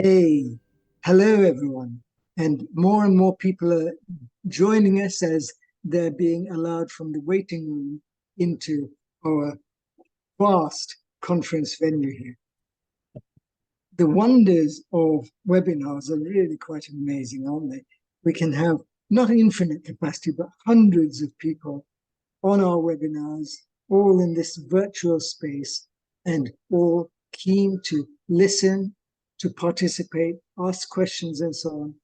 Hey, hello everyone. And more people are joining us as they're being allowed from the waiting room into our vast conference venue here. The wonders of webinars are really quite amazing, aren't they? We can have not infinite capacity, but hundreds of people on our webinars, all in this virtual space, and all keen to listen, to participate, ask questions, and so on.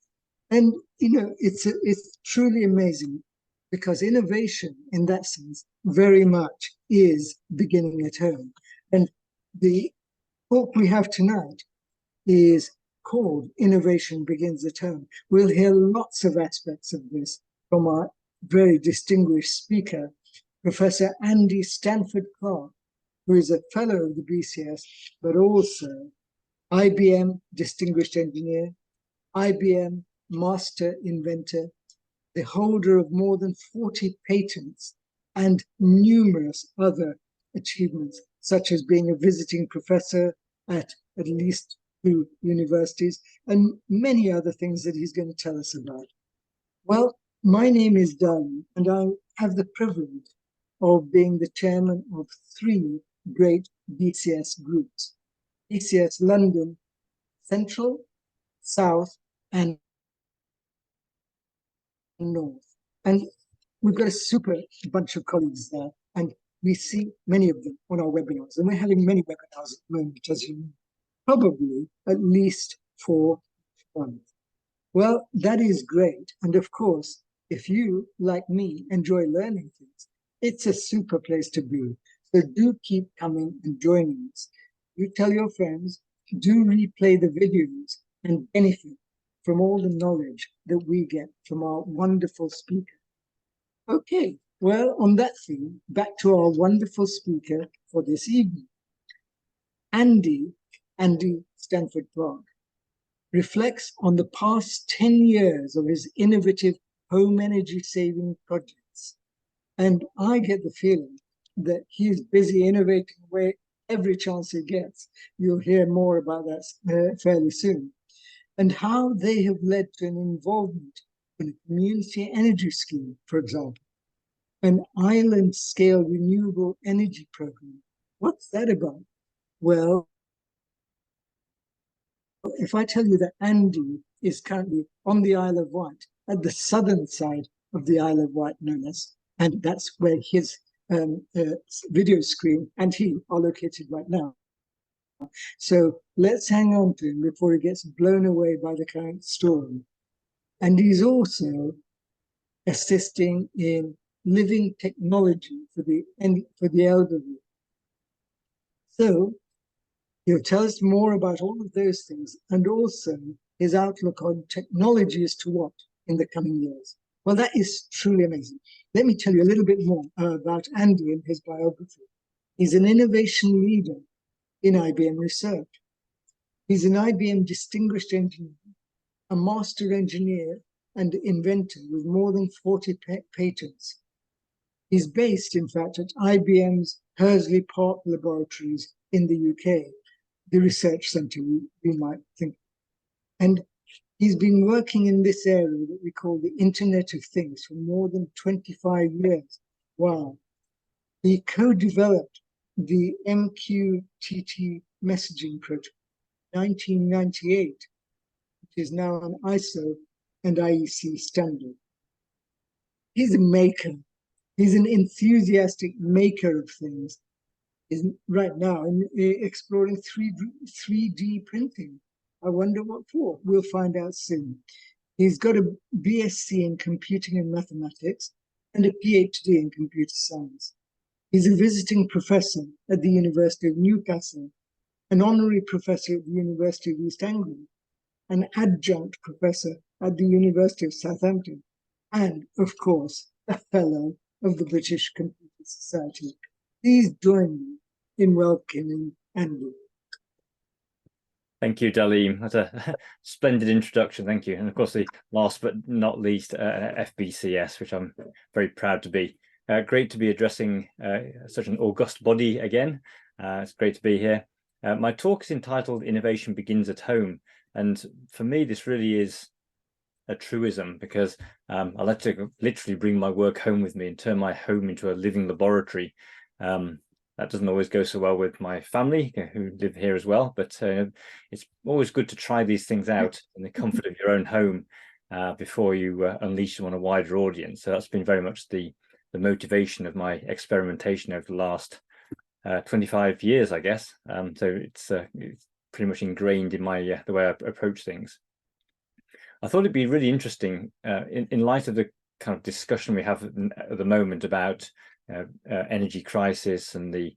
And it's truly amazing because innovation, in that sense, very much is beginning at home. And the talk we have tonight is called Innovation Begins at Home. We'll hear lots of aspects of this from our very distinguished speaker, Professor Andy Stanford-Clark, who is a fellow of the BCS, but also IBM Distinguished Engineer, IBM Master Inventor, the holder of more than 40 patents and numerous other achievements, such as being a visiting professor at least 2 universities, and many other things that he's going to tell us about. Well, my name is Dali, and I have the privilege of being the chairman of 3 great BCS groups: BCS London, Central, South, and North. And we've got a super bunch of colleagues there, and we see many of them on our webinars. And we're having many webinars at the moment, as you know, probably at least 4 months. Well, that is great. And of course, if you, like me, enjoy learning things, it's a super place to be. So do keep coming and joining us. You tell your friends, do replay the videos and benefit from all the knowledge that we get from our wonderful speaker. Okay, well, on that theme, back to our wonderful speaker for this evening. Andy Stanford-Clark reflects on the past 10 years of his innovative home energy saving projects. And I get the feeling that he's busy innovating away every chance he gets. You'll hear more about that fairly soon. And how they have led to an involvement in a community energy scheme, for example, an island scale renewable energy program. What's that about? Well, if I tell you that Andy is currently on the Isle of Wight, at the southern side of the Isle of Wight, known as, and that's where his video screen and he are located right now. So let's hang on to him before he gets blown away by the current storm. And he's also assisting in living technology for the elderly. So he'll tell us more about all of those things and also his outlook on technology as to what in the coming years. Well, that is truly amazing. Let me tell you a little bit more about Andy and his biography. He's an innovation leader in IBM research. He's an IBM Distinguished Engineer, a master engineer and inventor with more than 40 patents. He's based, in fact, at IBM's Hursley Park Laboratories in the UK, the research center we might think. And he's been working in this area that we call the Internet of Things for more than 25 years. Wow. He co-developed the MQTT messaging protocol in 1998, which is now an ISO and IEC standard. He's a maker. He's an enthusiastic maker of things. He's right now exploring 3D printing. I wonder what for. We'll find out soon. He's got a BSc in computing and mathematics and a PhD in computer science. He's a visiting professor at the University of Newcastle, an honorary professor at the University of East Anglia, an adjunct professor at the University of Southampton, and, of course, a fellow of the British Computer Society. Please join me in welcoming Andy. Thank you, Dalim. That's a splendid introduction. Thank you. And of course, the last but not least, FBCS, which I'm very proud to be. Great to be addressing such an august body again. It's great to be here. My talk is entitled Innovation Begins at Home, And for me, this really is a truism, because I like to literally bring my work home with me and turn my home into a living laboratory. That doesn't always go so well with my family who live here as well, but it's always good to try these things out in the comfort of your own home before you unleash them on a wider audience. So that's been very much the motivation of my experimentation over the last 25 years, I guess. So it's pretty much ingrained in my the way I approach things. I thought it'd be really interesting in light of the kind of discussion we have at the moment about energy crisis and the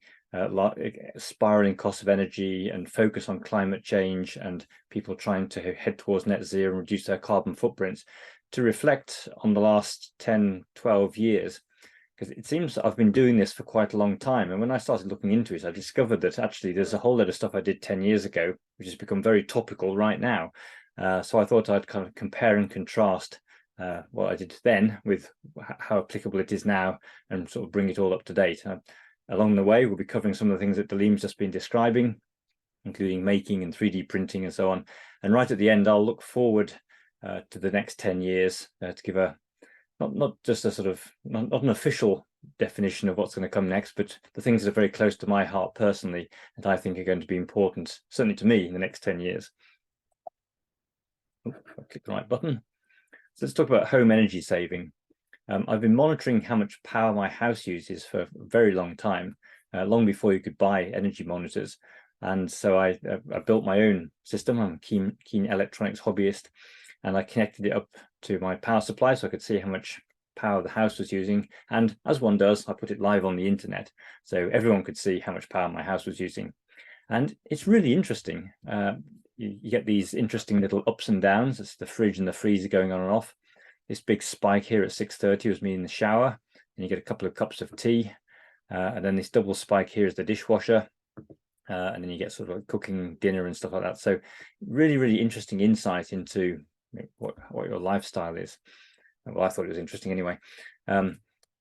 spiraling cost of energy and focus on climate change and people trying to head towards net zero and reduce their carbon footprints, to reflect on the last 10, 12 years. Because it seems I've been doing this for quite a long time. And when I started looking into it, I discovered that actually there's a whole lot of stuff I did 10 years ago, which has become very topical right now. So I thought I'd kind of compare and contrast what I did then with how applicable it is now, and sort of bring it all up to date. Along the way, we'll be covering some of the things that Dalim's just been describing, including making and 3D printing and so on. And right at the end, I'll look forward to the next 10 years to give a not just a sort of not an official definition of what's going to come next, but the things that are very close to my heart personally that I think are going to be important, certainly to me, in the next 10 years. I'll click the right button. So let's talk about home energy saving. I've been monitoring how much power my house uses for a very long time, long before you could buy energy monitors. And so I built my own system. I'm a keen electronics hobbyist, and I connected it up to my power supply so I could see how much power the house was using. And as one does, I put it live on the internet so everyone could see how much power my house was using. And it's really interesting. You get these interesting little ups and downs. It's the fridge and the freezer going on and off. This big spike here at 6:30 was me in the shower, and you get a couple of cups of tea. And then this double spike here is the dishwasher. And then you get sort of like cooking dinner and stuff like that. So really, really interesting insight into what your lifestyle is. Well, I thought it was interesting anyway.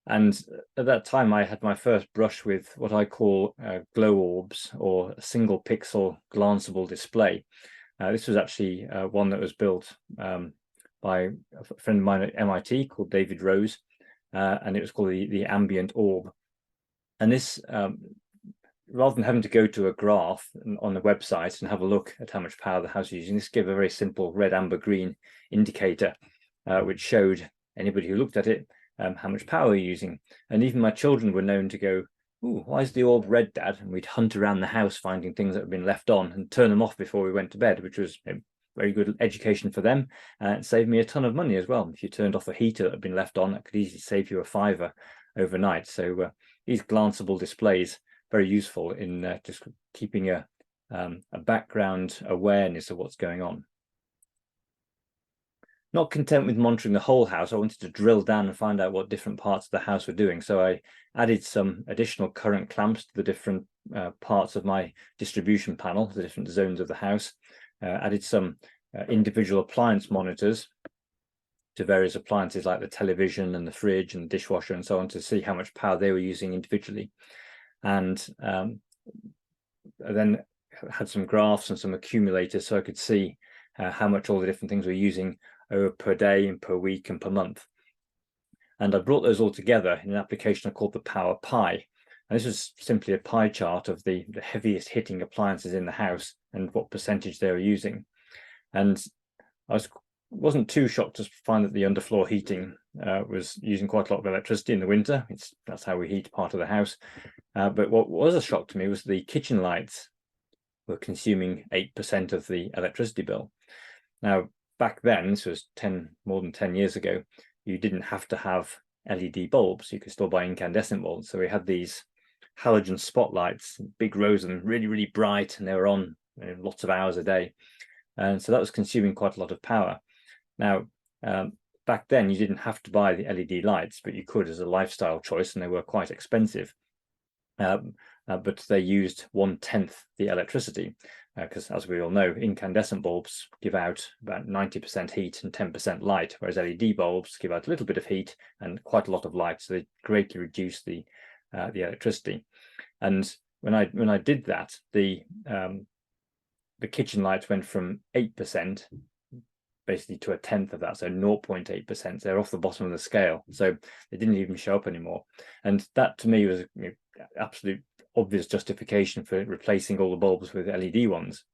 And at that time, I had my first brush with what I call glow orbs, or a single pixel glanceable display. This was actually one that was built by a friend of mine at MIT called David Rose, and it was called the ambient orb. And this, rather than having to go to a graph on the website and have a look at how much power the house is using, this gave a very simple red, amber, green indicator, which showed anybody who looked at it how much power you're using. And even my children were known to go, "Ooh, why is the orb red, Dad?" And we'd hunt around the house finding things that had been left on and turn them off before we went to bed, which was very good education for them. It saved me a ton of money as well. If you turned off a heater that had been left on, that could easily save you $5 overnight. So these glanceable displays, very useful in just keeping a background awareness of what's going on. Not content with monitoring the whole house, I wanted to drill down and find out what different parts of the house were doing. So I added some additional current clamps to the different parts of my distribution panel, the different zones of the house. Added some individual appliance monitors to various appliances like the television and the fridge and the dishwasher and so on, to see how much power they were using individually. And then had some graphs and some accumulators so I could see how much all the different things were using per day and per week and per month. And I brought those all together in an application I called the Power Pie. And this was simply a pie chart of the heaviest hitting appliances in the house and what percentage they were using. And I wasn't too shocked to find that the underfloor heating was using quite a lot of electricity in the winter. That's how we heat part of the house. But what was a shock to me was the kitchen lights were consuming 8% of the electricity bill. Now, back then, this was more than 10 years ago, you didn't have to have LED bulbs. You could still buy incandescent bulbs. So we had these halogen spotlights, big rows of them, really, really bright, and they were on lots of hours a day. And so that was consuming quite a lot of power. Now, back then, you didn't have to buy the LED lights, but you could as a lifestyle choice, and they were quite expensive. But they used 1/10 the electricity, because as we all know, incandescent bulbs give out about 90% heat and 10% light, whereas LED bulbs give out a little bit of heat and quite a lot of light, so they greatly reduce the electricity. And when I did that, the the kitchen lights went from 8% basically to a tenth of that, so 0.8%. They're off the bottom of the scale, so they didn't even show up anymore. And that to me was absolute obvious justification for replacing all the bulbs with LED ones.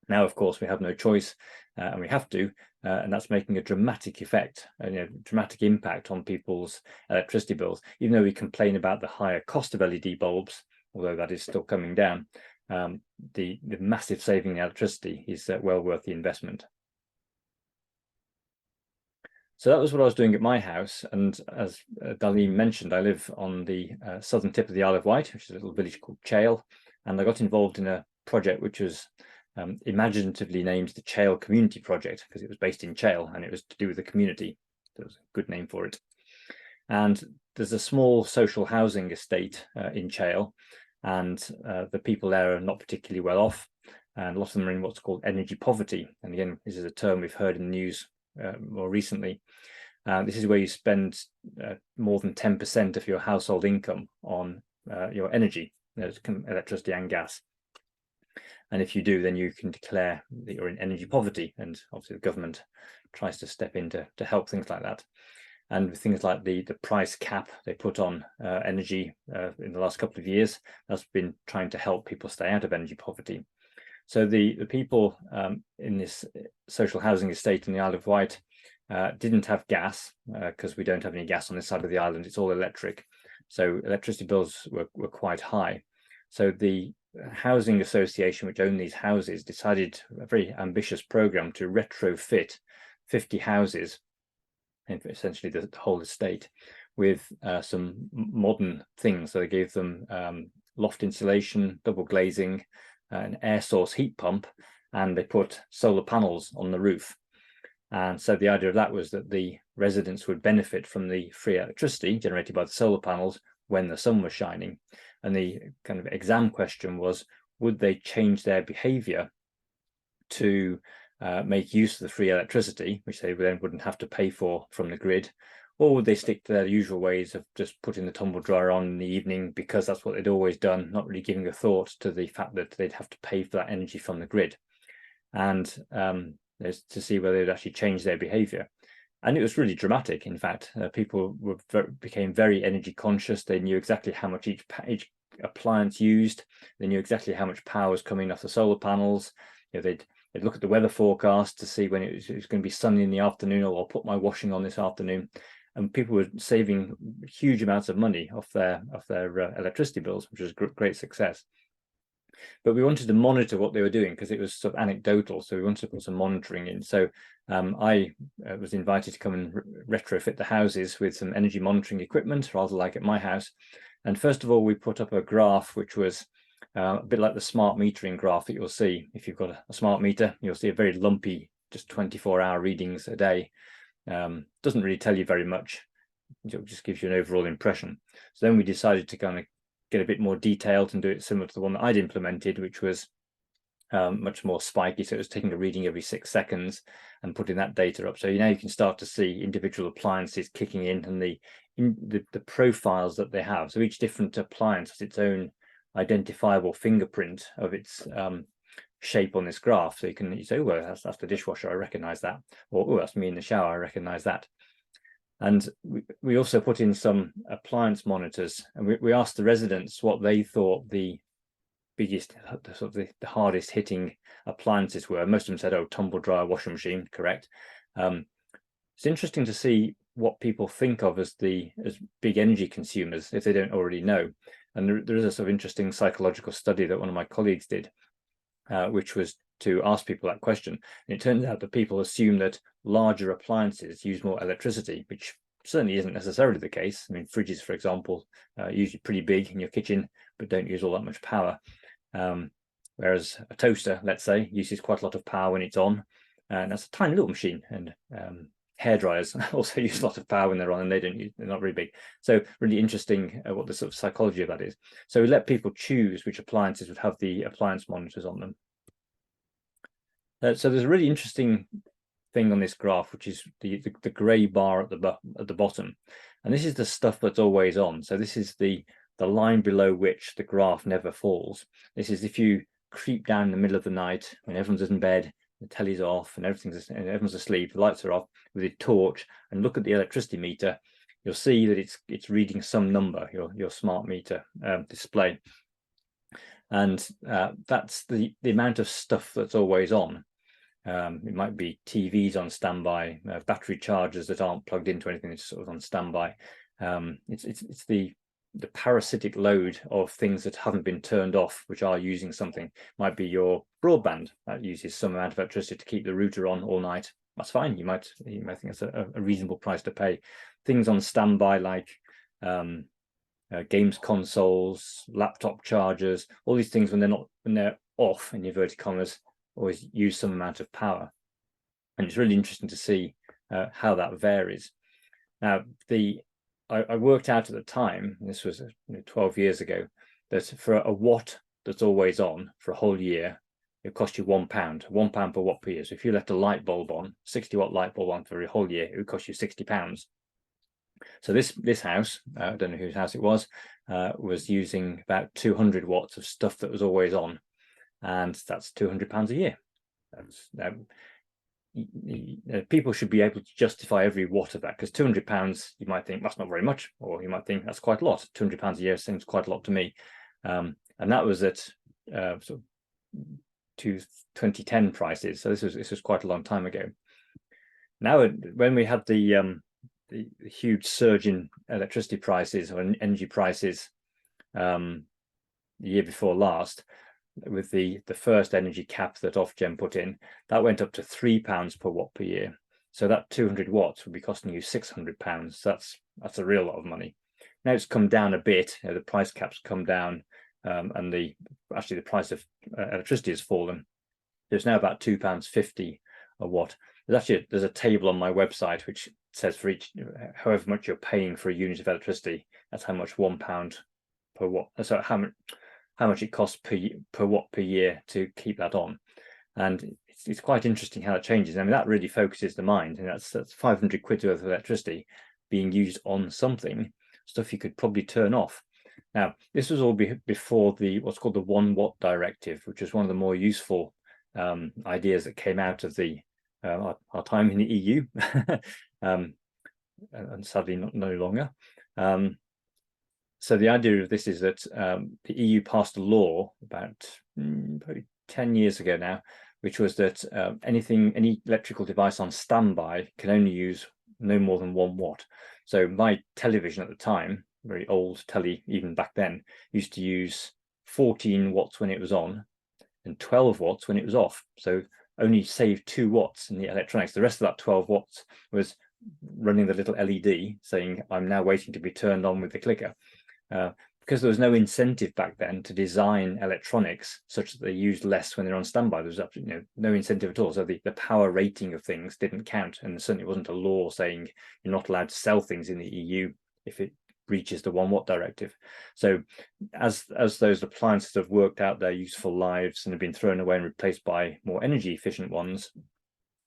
Now, of course, we have no choice, and we have to, and that's making a dramatic effect, dramatic impact on people's electricity bills. Even though we complain about the higher cost of LED bulbs, although that is still coming down, the massive saving in electricity is well worth the investment. So that was what I was doing at my house, and as Darlene mentioned, I live on the southern tip of the Isle of Wight, which is a little village called Chale, and I got involved in a project which was imaginatively named the Chale Community Project, because it was based in Chale and it was to do with the community. There was a good name for it. And there's a small social housing estate in Chale, and the people there are not particularly well off, and a lot of them are in what's called energy poverty. And again, this is a term we've heard in the news more recently. This is where you spend more than 10% of your household income on your energy, electricity and gas. And if you do, then you can declare that you're in energy poverty, and obviously the government tries to step in to help things like that. And with things like the price cap they put on energy in the last couple of years, that's been trying to help people stay out of energy poverty. So the people in this social housing estate in the Isle of Wight didn't have gas, because we don't have any gas on this side of the island. It's all electric. So electricity bills were quite high. So the housing association, which owned these houses, decided a very ambitious program to retrofit 50 houses, essentially the whole estate, with some modern things. So they gave them loft insulation, double glazing, an air source heat pump, and they put solar panels on the roof. And so the idea of that was that the residents would benefit from the free electricity generated by the solar panels when the sun was shining. And the kind of exam question was, would they change their behavior to make use of the free electricity, which they then wouldn't have to pay for from the grid, or would they stick to their usual ways of just putting the tumble dryer on in the evening because that's what they'd always done, not really giving a thought to the fact that they'd have to pay for that energy from the grid, and to see whether they'd actually change their behavior. And it was really dramatic. In fact, people became very energy conscious. They knew exactly how much each appliance used. They knew exactly how much power was coming off the solar panels. They'd look at the weather forecast to see when it was going to be sunny in the afternoon, or I'll put my washing on this afternoon. And people were saving huge amounts of money off their electricity bills, which was a great success. But we wanted to monitor what they were doing because it was sort of anecdotal. So we wanted to put some monitoring in. So I was invited to come and retrofit the houses with some energy monitoring equipment, rather like at my house. And first of all, we put up a graph, which was a bit like the smart metering graph that you'll see. If you've got a smart meter, you'll see a very lumpy, just 24-hour readings a day. Doesn't really tell you very much. It just gives you an overall impression. So then we decided to kind of get a bit more detailed and do it similar to the one that I'd implemented, which was much more spiky. So it was taking a reading every 6 seconds and putting that data up. So now you can start to see individual appliances kicking in and the profiles that they have. So each different appliance has its own identifiable fingerprint of its shape on this graph. So you say, oh, well, that's the dishwasher, I recognize that. Or, oh, that's me in the shower, I recognize that. And we also put in some appliance monitors, and we asked the residents what they thought the biggest, sort of the hardest hitting appliances were. Most of them said, oh, tumble dryer, washing machine, correct. It's interesting to see what people think of as big energy consumers if they don't already know. And there is a sort of interesting psychological study that one of my colleagues did, which was to ask people that question. And it turns out that people assume that larger appliances use more electricity, which certainly isn't necessarily the case. I mean, fridges, for example, usually pretty big in your kitchen, but don't use all that much power. Whereas a toaster, let's say, uses quite a lot of power when it's on, and that's a tiny little machine. And hair dryers also use a lot of power when they're on, and they're not very big. So really interesting what the sort of psychology of that is. So we let people choose which appliances would have the appliance monitors on them. So there's a really interesting thing on this graph, which is the grey bar at the bottom, and this is the stuff that's always on. So this is the line below which the graph never falls. This is if you creep down in the middle of the night when everyone's in bed, the telly's off and everyone's asleep, the lights are off, with a torch and look at the electricity meter, you'll see that it's reading some number, your smart meter display. And that's the amount of stuff that's always on. It might be TVs on standby, battery chargers that aren't plugged into anything, it's sort of on standby. It's the parasitic load of things that haven't been turned off, which are using something. Might be your broadband that uses some amount of electricity to keep the router on all night. That's fine. You might think it's a reasonable price to pay. Things on standby like games consoles, laptop chargers, all these things when they're off, in inverted commas, always use some amount of power. And it's really interesting to see how that varies. Now, I worked out at the time, this was 12 years ago, that for a watt that's always on for a whole year, it cost you £1, £1 per watt per year. So if you left a light bulb on, 60-watt light bulb on for a whole year, it would cost you £60. So this house, I don't know whose house it was using about 200 watts of stuff that was always on, and that's £200 a year. People should be able to justify every watt of that, because £200, you might think that's not very much, or you might think that's quite a lot. £200 a year seems quite a lot to me, and that was at sort of 2010 prices. So this was quite a long time ago. Now, when we had the huge surge in electricity prices or energy prices the year before last, with the first energy cap that Ofgem put in, that went up to £3 per watt per year. So that 200 watts would be costing you £600. That's a real lot of money. Now it's come down a bit. The price caps come down, and actually the price of electricity has fallen. There's now about £2.50 a watt. There's a table on my website which says for each, however much you're paying for a unit of electricity, that's how much £1 per watt. So how much it costs per watt per year to keep that on. And it's quite interesting how it changes. I mean, that really focuses the mind, and that's 500 quid worth of electricity being used on something, stuff you could probably turn off. Now, this was all before what's called the 1 watt directive, which was one of the more useful ideas that came out of our time in the EU, and sadly no longer. So the idea of this is that the EU passed a law about probably 10 years ago now, which was that any electrical device on standby can only use no more than 1 watt. So my television at the time, very old telly even back then, used to use 14 watts when it was on and 12 watts when it was off. So only saved 2 watts in the electronics. The rest of that 12 watts was running the little LED saying, I'm now waiting to be turned on with the clicker. Because there was no incentive back then to design electronics such that they used less when they're on standby. There was absolutely no incentive at all. So the power rating of things didn't count, and there certainly wasn't a law saying you're not allowed to sell things in the EU if it breaches the 1 watt directive. So as those appliances have worked out their useful lives and have been thrown away and replaced by more energy efficient ones,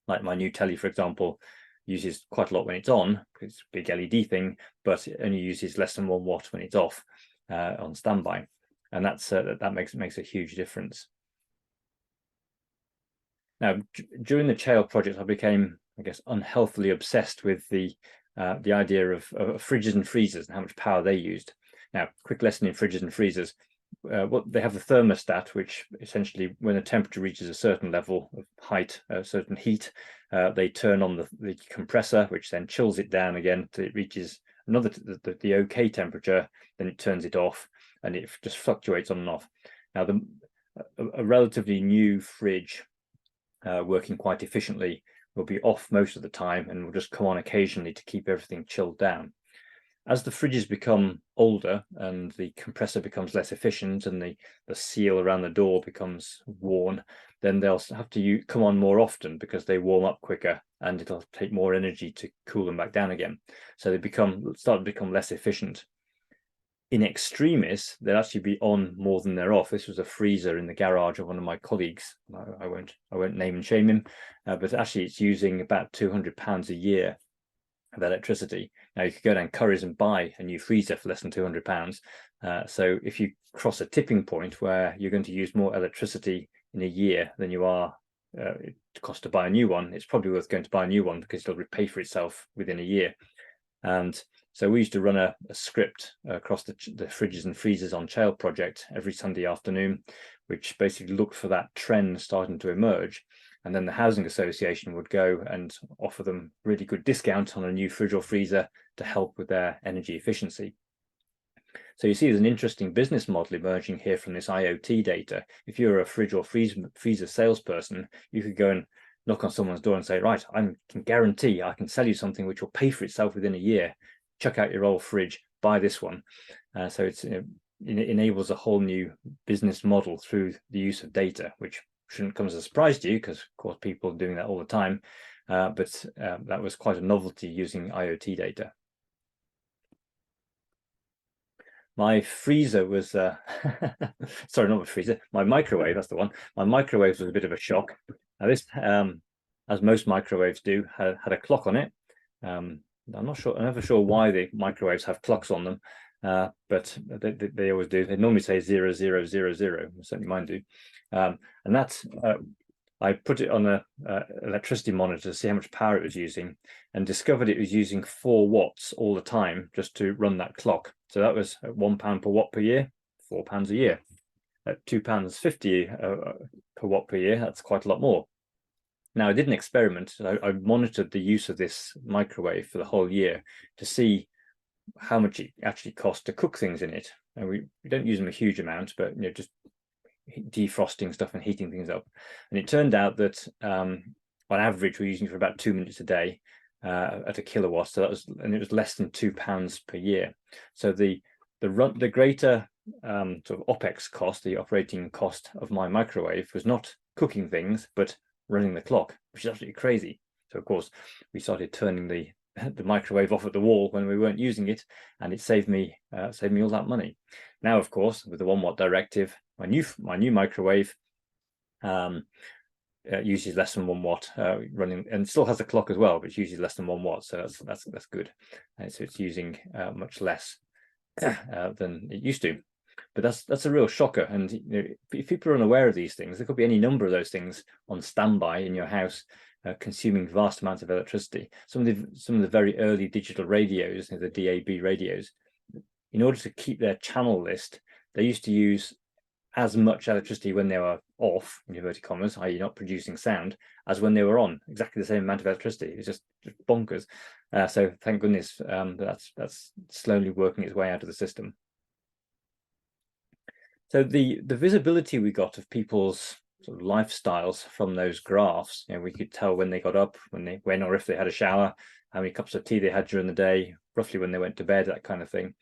like my new telly, for example, uses quite a lot when it's on, because it's a big LED thing, but it only uses less than 1 watt when it's off on standby, and that makes a huge difference. Now, during the Chael project, I became, I guess, unhealthily obsessed with the idea of fridges and freezers and how much power they used. Now, quick lesson in fridges and freezers. They have the thermostat, which essentially, when the temperature reaches a certain level of height, a certain heat, they turn on the compressor, which then chills it down again till it reaches the okay temperature. Then it turns it off, and it just fluctuates on and off. Now, a relatively new fridge working quite efficiently will be off most of the time and will just come on occasionally to keep everything chilled down. As the fridges become older and the compressor becomes less efficient and the seal around the door becomes worn, then they'll have to come on more often because they warm up quicker and it'll take more energy to cool them back down again. So they start to become less efficient. In extremis, they'll actually be on more than they're off. This was a freezer in the garage of one of my colleagues. I won't name and shame him, but actually it's using about £200 a year of electricity. Now you could go down Curry's and buy a new freezer for less than £200. So if you cross a tipping point where you're going to use more electricity in a year than you are it costs to buy a new one, it's probably worth going to buy a new one because it'll repay for itself within a year. And so we used to run a script across the fridges and freezers on Child Project every Sunday afternoon, which basically looked for that trend starting to emerge. And then the housing association would go and offer them really good discount on a new fridge or freezer to help with their energy efficiency. So you see there's an interesting business model emerging here from this IoT data. If you're a fridge or freezer salesperson, you could go and knock on someone's door and say, right, I can guarantee I can sell you something which will pay for itself within a year. Chuck out your old fridge, buy this one. So it enables a whole new business model through the use of data, which shouldn't come as a surprise to you because, of course, people are doing that all the time. But that was quite a novelty using IoT data. My freezer was, sorry, not my freezer, my microwave, that's the one. My microwave was a bit of a shock. Now this, as most microwaves do, had a clock on it. I'm never sure why the microwaves have clocks on them, but they always do. They normally say 0000, certainly mine do. And that's, I put it on a electricity monitor to see how much power it was using, and discovered it was using 4 watts all the time just to run that clock. So that was at £1 per watt per year, £4 a year. At £2.50 per watt per year, that's quite a lot more. Now I did an experiment. I monitored the use of this microwave for the whole year to see how much it actually cost to cook things in it. And we don't use them a huge amount, but just defrosting stuff and heating things up. And it turned out that on average we're using it for about 2 minutes a day at a kilowatt. So that was, and it was less than £2 per year. So the greater sort of OPEX cost, the operating cost of my microwave, was not cooking things but running the clock, which is absolutely crazy. So of course we started turning the microwave off at the wall when we weren't using it, and it saved me all that money. Now of course with the 1 watt directive, my new microwave uses less than 1 watt running, and still has a clock as well, but it uses less than 1 watt. So that's good. So it's using much less than it used to. But that's a real shocker. And if people are unaware of these things, there could be any number of those things on standby in your house, consuming vast amounts of electricity. Some of the very early digital radios, the DAB radios, in order to keep their channel list, they used to use as much electricity when they were off, in inverted commas, i.e. not producing sound, as when they were on. Exactly the same amount of electricity. It's just bonkers. So thank goodness that's slowly working its way out of the system. So the visibility we got of people's sort of lifestyles from those graphs, we could tell when they got up, when or if they had a shower, how many cups of tea they had during the day, roughly when they went to bed, that kind of thing.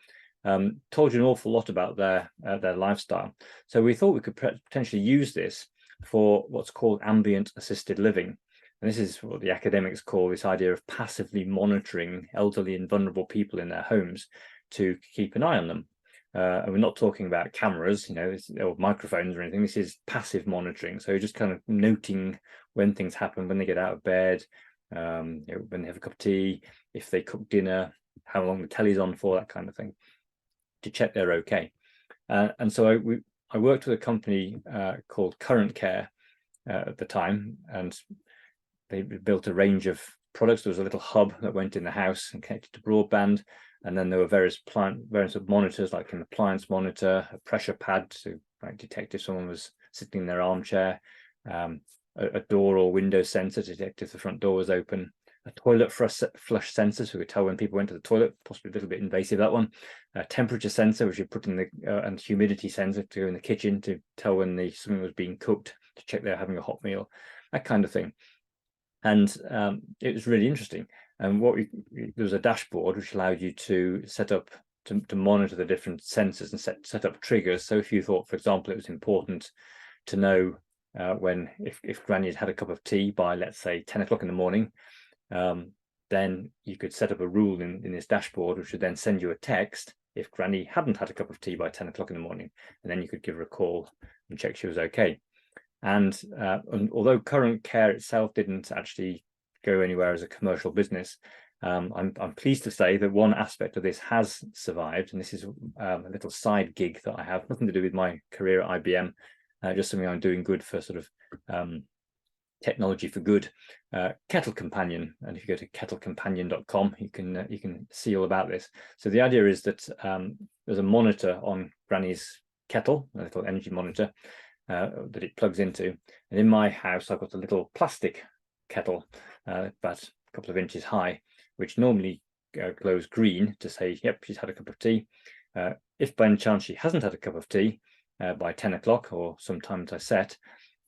Told you an awful lot about their lifestyle. So we thought we could potentially use this for what's called ambient assisted living. And this is what the academics call this idea of passively monitoring elderly and vulnerable people in their homes to keep an eye on them. And we're not talking about cameras, or microphones or anything. This is passive monitoring. So you're just kind of noting when things happen, when they get out of bed, when they have a cup of tea, if they cook dinner, how long the telly's on for, that kind of thing, to check they're okay. And so I worked with a company called Current Care at the time, and they built a range of products. There was a little hub that went in the house and connected to broadband. And then there were various monitors, like an appliance monitor, a pressure pad to detect if someone was sitting in their armchair, a door or window sensor to detect if the front door was open, a toilet flush sensor so we could tell when people went to the toilet, possibly a little bit invasive, that one, a temperature sensor which you put in the and humidity sensor to go in the kitchen to tell when something was being cooked, to check they're having a hot meal, that kind of thing. And it was really interesting. And there was a dashboard which allowed you to set up to monitor the different sensors and set up triggers. So if you thought, for example, it was important to know if Granny had a cup of tea by, let's say, 10 o'clock in the morning, then you could set up a rule in this dashboard which would then send you a text if Granny hadn't had a cup of tea by 10 o'clock in the morning, and then you could give her a call and check she was okay. And although Current Care itself didn't actually go anywhere as a commercial business, I'm pleased to say that one aspect of this has survived, and this is a little side gig that I have, nothing to do with my career at IBM, just something I'm doing good for sort of technology for good. Kettle Companion, and if you go to kettlecompanion.com, you can see all about this. So the idea is that there's a monitor on Granny's kettle, a little energy monitor that it plugs into, and in my house I've got a little plastic kettle about a couple of inches high, which normally glows green to say, yep, she's had a cup of tea. If by any chance she hasn't had a cup of tea by 10 o'clock, or sometimes I set,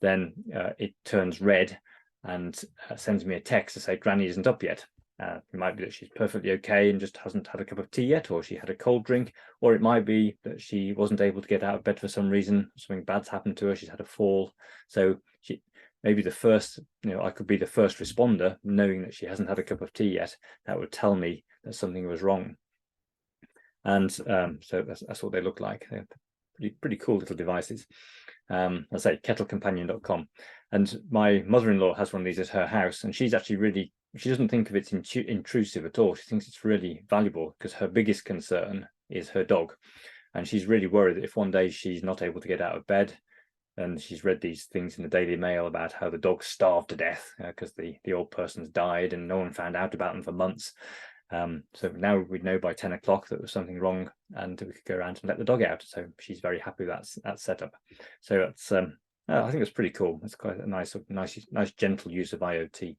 then it turns red and sends me a text to say Granny isn't up yet. It might be that she's perfectly okay and just hasn't had a cup of tea yet, or she had a cold drink, or it might be that she wasn't able to get out of bed for some reason, something bad's happened to her, she's had a fall. So she maybe the first, I could be the first responder, knowing that she hasn't had a cup of tea yet. That would tell me that something was wrong. And so that's what they look like. They're pretty cool little devices. I say kettlecompanion.com, and my mother-in-law has one of these at her house, and she's actually she doesn't think of it intrusive at all. She thinks it's really valuable because her biggest concern is her dog, and she's really worried that if one day she's not able to get out of bed, and she's read these things in the Daily Mail about how the dog starved to death because the old person's died and no one found out about them for months. So now we know by 10 o'clock that there was something wrong, and we could go around and let the dog out. So she's very happy with that setup. So that's I think it's pretty cool. It's quite a nice gentle use of IoT.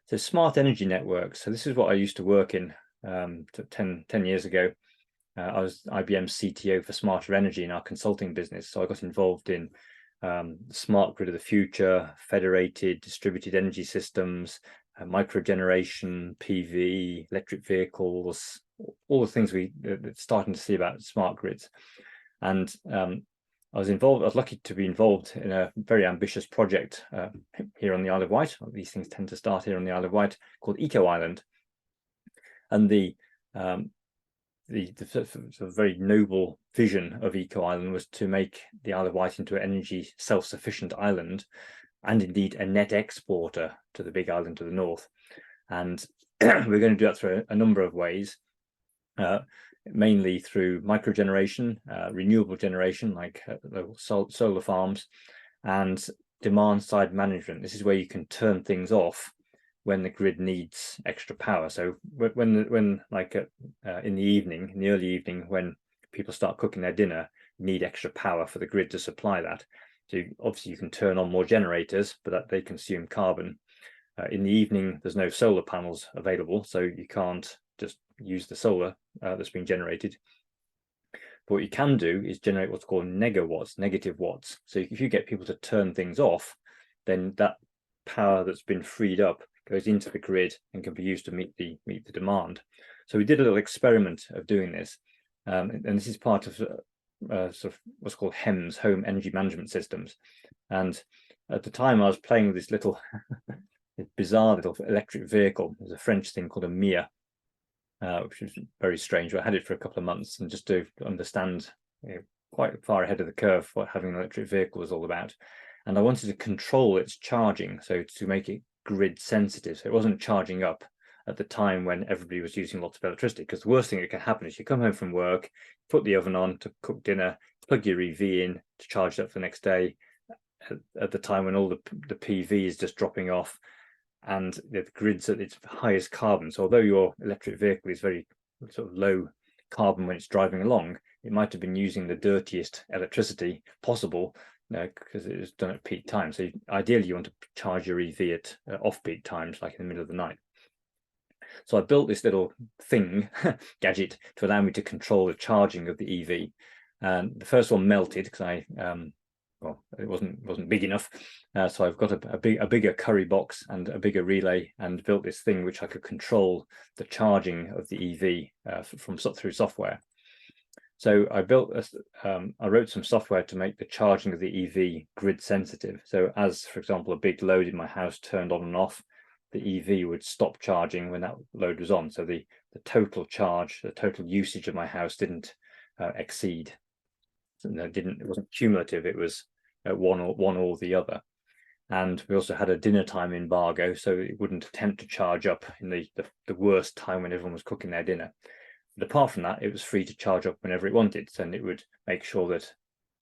So smart energy networks. So this is what I used to work in 10 years ago. I was IBM's CTO for smarter energy in our consulting business. So I got involved in the smart grid of the future, federated distributed energy systems, microgeneration, PV, electric vehicles, all the things we're starting to see about smart grids. And I was lucky to be involved in a very ambitious project here on the Isle of Wight. These things tend to start here on the Isle of Wight, called Eco Island. And the sort of very noble vision of Eco Island was to make the Isle of Wight into an energy self-sufficient island, and indeed a net exporter to the big island to the north. And we're going to do that through a number of ways, mainly through microgeneration, renewable generation, like solar farms, and demand side management. This is where you can turn things off when the grid needs extra power. So when like in the early evening, when people start cooking their dinner, you need extra power for the grid to supply that. So obviously you can turn on more generators, but that they consume carbon. In the evening, there's no solar panels available, so you can't just use the solar that's been generated. But what you can do is generate what's called negawatts, negative watts. So if you get people to turn things off, then that power that's been freed up goes into the grid and can be used to meet the demand. So we did a little experiment of doing this, and this is part of sort of what's called HEMS, Home Energy Management Systems. And at the time, I was playing with this little bizarre little electric vehicle. There's a French thing called a Mia, which was very strange. I had it for a couple of months, and just to understand quite far ahead of the curve what having an electric vehicle was all about. And I wanted to control its charging, so to make it grid sensitive, so it wasn't charging up at the time when everybody was using lots of electricity. Because the worst thing that can happen is you come home from work, put the oven on to cook dinner, plug your EV in to charge it up for the next day, at the time when all the PV is just dropping off, and the grid's at its highest carbon. So although your electric vehicle is very sort of low carbon when it's driving along, it might have been using the dirtiest electricity possible, because it was done at peak time. So ideally you want to charge your EV at off-peak times, like in the middle of the night. So I built this little thing, gadget, to allow me to control the charging of the EV. And the first one melted because well, it wasn't big enough. So I've got a bigger curry box and a bigger relay, and built this thing which I could control the charging of the EV through software. So I wrote some software to make the charging of the EV grid sensitive. So as, for example, a big load in my house turned on and off, the EV would stop charging when that load was on. So the total charge, the total usage of my house didn't exceed. So it wasn't cumulative. It was one or the other. And we also had a dinner time embargo, so it wouldn't attempt to charge up in the worst time when everyone was cooking their dinner. But apart from that, it was free to charge up whenever it wanted, and it would make sure that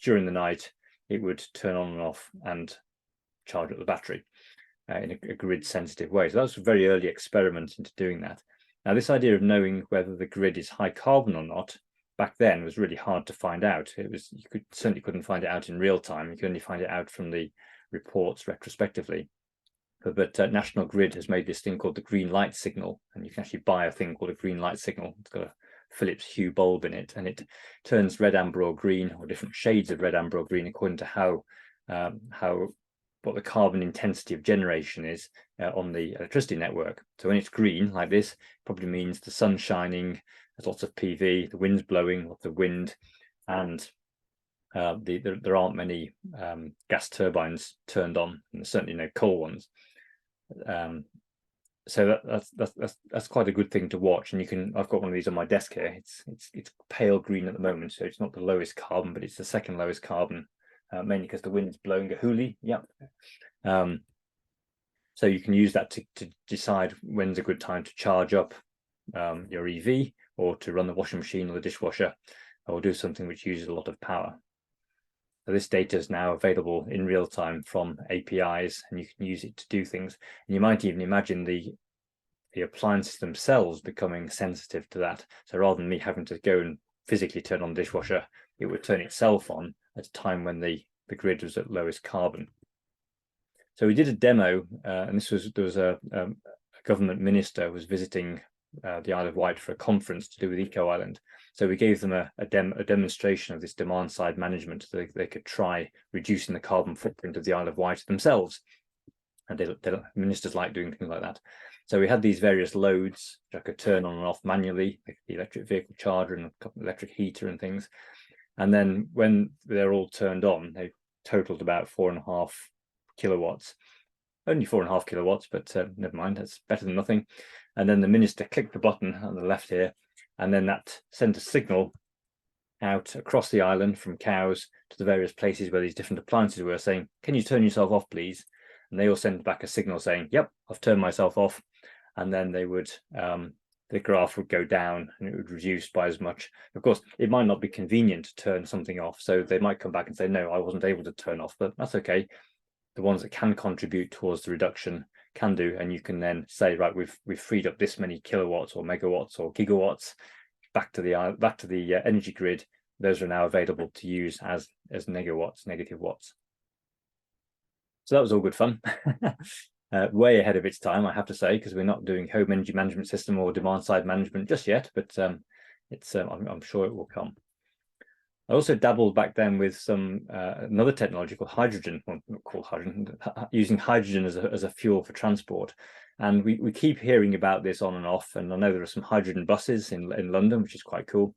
during the night it would turn on and off and charge up the battery in a grid-sensitive way. So that was a very early experiment into doing that. Now, this idea of knowing whether the grid is high carbon or not back then was really hard to find out. You certainly couldn't find it out in real time. You could only find it out from the reports retrospectively. But National Grid has made this thing called the green light signal, and you can actually buy a thing called a green light signal. It's got a Philips Hue bulb in it, and it turns red, amber, or green, or different shades of red, amber, or green according to what the carbon intensity of generation is on the electricity network. So when it's green like this, it probably means the sun's shining, there's lots of PV, the wind's blowing, lots of wind, and there aren't many gas turbines turned on, and there's certainly no coal ones. So that's quite a good thing to watch. And I've got one of these on my desk here. It's pale green at the moment, so it's not the lowest carbon, but it's the second lowest carbon, mainly because the wind's blowing a hoolie. Yeah. So you can use that to decide when's a good time to charge up your EV, or to run the washing machine or the dishwasher, or do something which uses a lot of power. So this data is now available in real time from APIs, and you can use it to do things. And you might even imagine the appliances themselves becoming sensitive to that. So rather than me having to go and physically turn on the dishwasher, it would turn itself on at a time when the grid was at lowest carbon. So we did a demo, and there was a government minister was visiting the Isle of Wight for a conference to do with Eco Island. So we gave them a demonstration of this demand side management, so they could try reducing the carbon footprint of the Isle of Wight themselves. And ministers like doing things like that. So we had these various loads which I could turn on and off manually, like the electric vehicle charger and a electric heater and things. And then when they're all turned on, they totaled about 4.5 kilowatts. Only 4.5 kilowatts, but never mind, that's better than nothing. And then the minister clicked the button on the left here, and then that sent a signal out across the island from Cowes to the various places where these different appliances were, saying, "Can you turn yourself off, please?" And they all sent back a signal saying, "Yep, I've turned myself off." And then they would, the graph would go down and it would reduce by as much. Of course, it might not be convenient to turn something off, so they might come back and say, "No, I wasn't able to turn off," but that's okay. The ones that can contribute towards the reduction can do, and you can then say, right, we've freed up this many kilowatts or megawatts or gigawatts back to the energy grid. Those are now available to use as negawatts, negative watts. So that was all good fun. Way ahead of its time, I have to say, because we're not doing home energy management system or demand side management just yet, but I'm sure it will come. I also dabbled back then with some another technology called hydrogen, well, not called hydrogen, using hydrogen as a fuel for transport. And we keep hearing about this on and off. And I know there are some hydrogen buses in London, which is quite cool.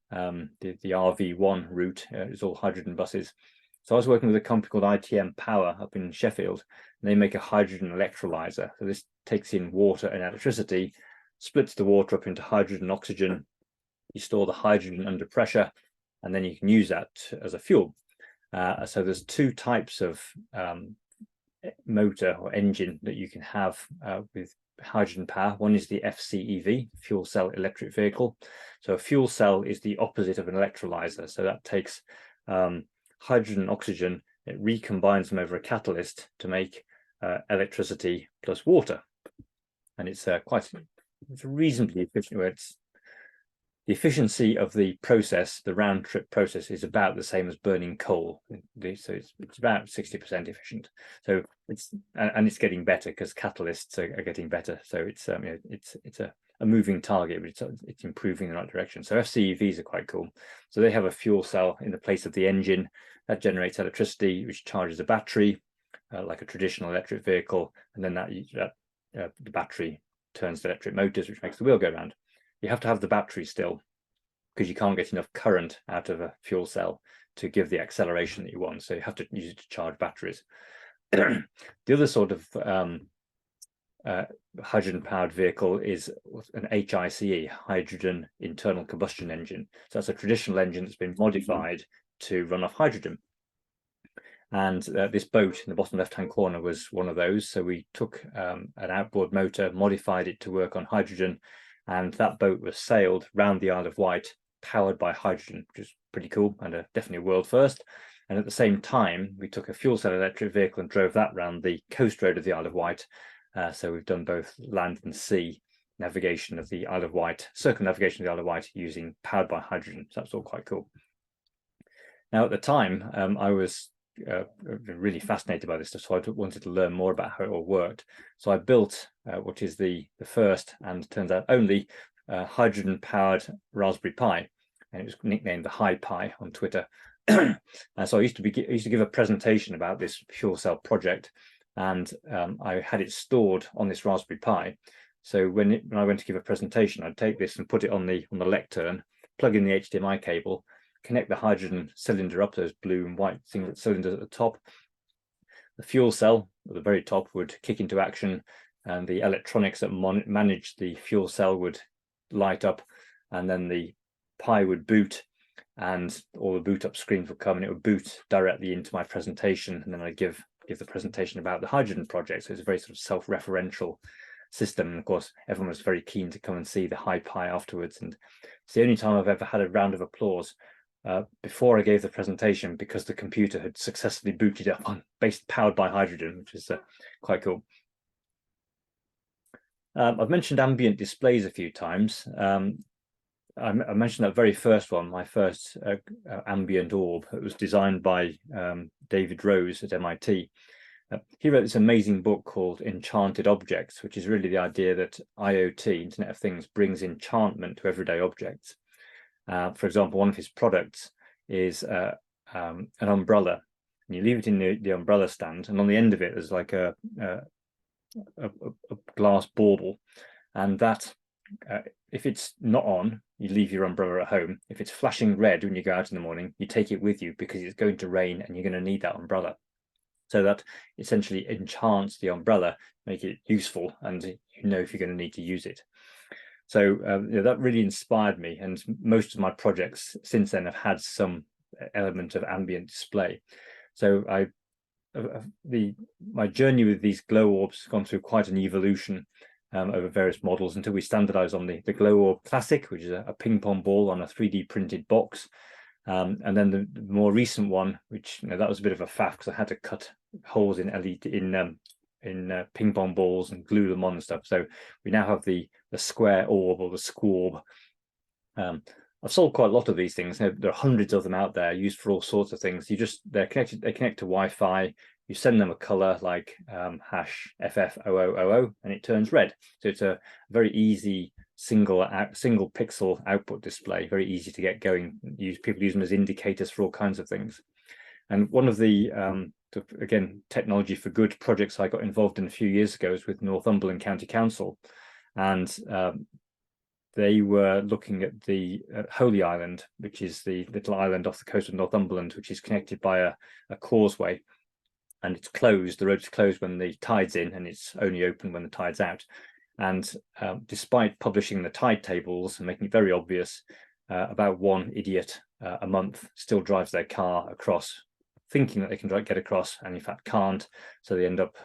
The RV1 route is all hydrogen buses. So I was working with a company called ITM Power up in Sheffield, and they make a hydrogen electrolyzer. So this takes in water and electricity, splits the water up into hydrogen and oxygen. You store the hydrogen under pressure, and then you can use that as a fuel. So there's two types of motor or engine that you can have with hydrogen power. One is the FCEV, fuel cell electric vehicle. So a fuel cell is the opposite of an electrolyzer. So that takes hydrogen and oxygen, it recombines them over a catalyst to make electricity plus water. And it's reasonably efficient. The efficiency of the process, the round trip process, is about the same as burning coal. So it's about 60% efficient. So it's getting better because catalysts are getting better. So it's a moving target, but it's improving in the right direction. So FCEVs are quite cool. So they have a fuel cell in the place of the engine that generates electricity, which charges a battery, like a traditional electric vehicle, and then the battery turns the electric motors, which makes the wheel go around. You have to have the battery still, because you can't get enough current out of a fuel cell to give the acceleration that you want. So you have to use it to charge batteries. The other sort of hydrogen-powered vehicle is an HICE, hydrogen internal combustion engine. So that's a traditional engine that's been modified to run off hydrogen. And this boat in the bottom left-hand corner was one of those. So we took an outboard motor, modified it to work on hydrogen, and that boat was sailed round the Isle of Wight, powered by hydrogen, which is pretty cool and definitely a world first. And at the same time, we took a fuel cell electric vehicle and drove that round the coast road of the Isle of Wight. So we've done both land and sea navigation of the Isle of Wight, circumnavigation of the Isle of Wight using powered by hydrogen. So that's all quite cool. Now, at the time, I was really fascinated by this stuff, so I wanted to learn more about how it all worked. So I built what is the first, and turns out only, hydrogen-powered Raspberry Pi, and it was nicknamed the Hi Pi on Twitter. And so I used to give a presentation about this fuel cell project, and I had it stored on this Raspberry Pi. So when I went to give a presentation, I'd take this and put it on the lectern, plug in the HDMI cable, connect the hydrogen cylinder up, those blue and white cylinders at the top. The fuel cell at the very top would kick into action, and the electronics that manage the fuel cell would light up, and then the Pi would boot, and all the boot up screens would come, and it would boot directly into my presentation, and then I'd give the presentation about the hydrogen project. So it's a very sort of self-referential system, and of course everyone was very keen to come and see the Hi Pi afterwards. And it's the only time I've ever had a round of applause before I gave the presentation, because the computer had successfully booted up on powered by hydrogen, which is quite cool. I've mentioned ambient displays a few times. I mentioned that very first one, my first ambient orb. It was designed by David Rose at MIT. He wrote this amazing book called Enchanted Objects, which is really the idea that IoT, Internet of Things, brings enchantment to everyday objects. For example, one of his products is an umbrella, and you leave it in the umbrella stand, and on the end of it there's like a glass bauble, and that if it's not on, you leave your umbrella at home. If it's flashing red when you go out in the morning, you take it with you, because it's going to rain and you're going to need that umbrella. So that essentially enchants the umbrella, make it useful, and you know if you're going to need to use it. So that really inspired me, and most of my projects since then have had some element of ambient display. So my journey with these glow orbs has gone through quite an evolution over various models, until we standardized on the glow orb classic, which is a ping pong ball on a 3D printed box. And then the more recent one, which that was a bit of a faff, because I had to cut holes in LED in ping pong balls and glue them on and stuff. So we now have the square orb, or the squorb. I've sold quite a lot of these things. There are hundreds of them out there, used for all sorts of things. They connect to Wi-Fi. You send them a color like hash FF0000, and it turns red. So it's a very easy single pixel output display, very easy to get going. People use them as indicators for all kinds of things. And one of the again, technology for good projects I got involved in a few years ago was with Northumberland County Council, and they were looking at the Holy Island, which is the little island off the coast of Northumberland, which is connected by a causeway, and it's closed. The road's closed when the tide's in, and it's only open when the tide's out. And despite publishing the tide tables and making it very obvious, about one idiot a month still drives their car across, thinking that they can get across, and in fact can't. So they end up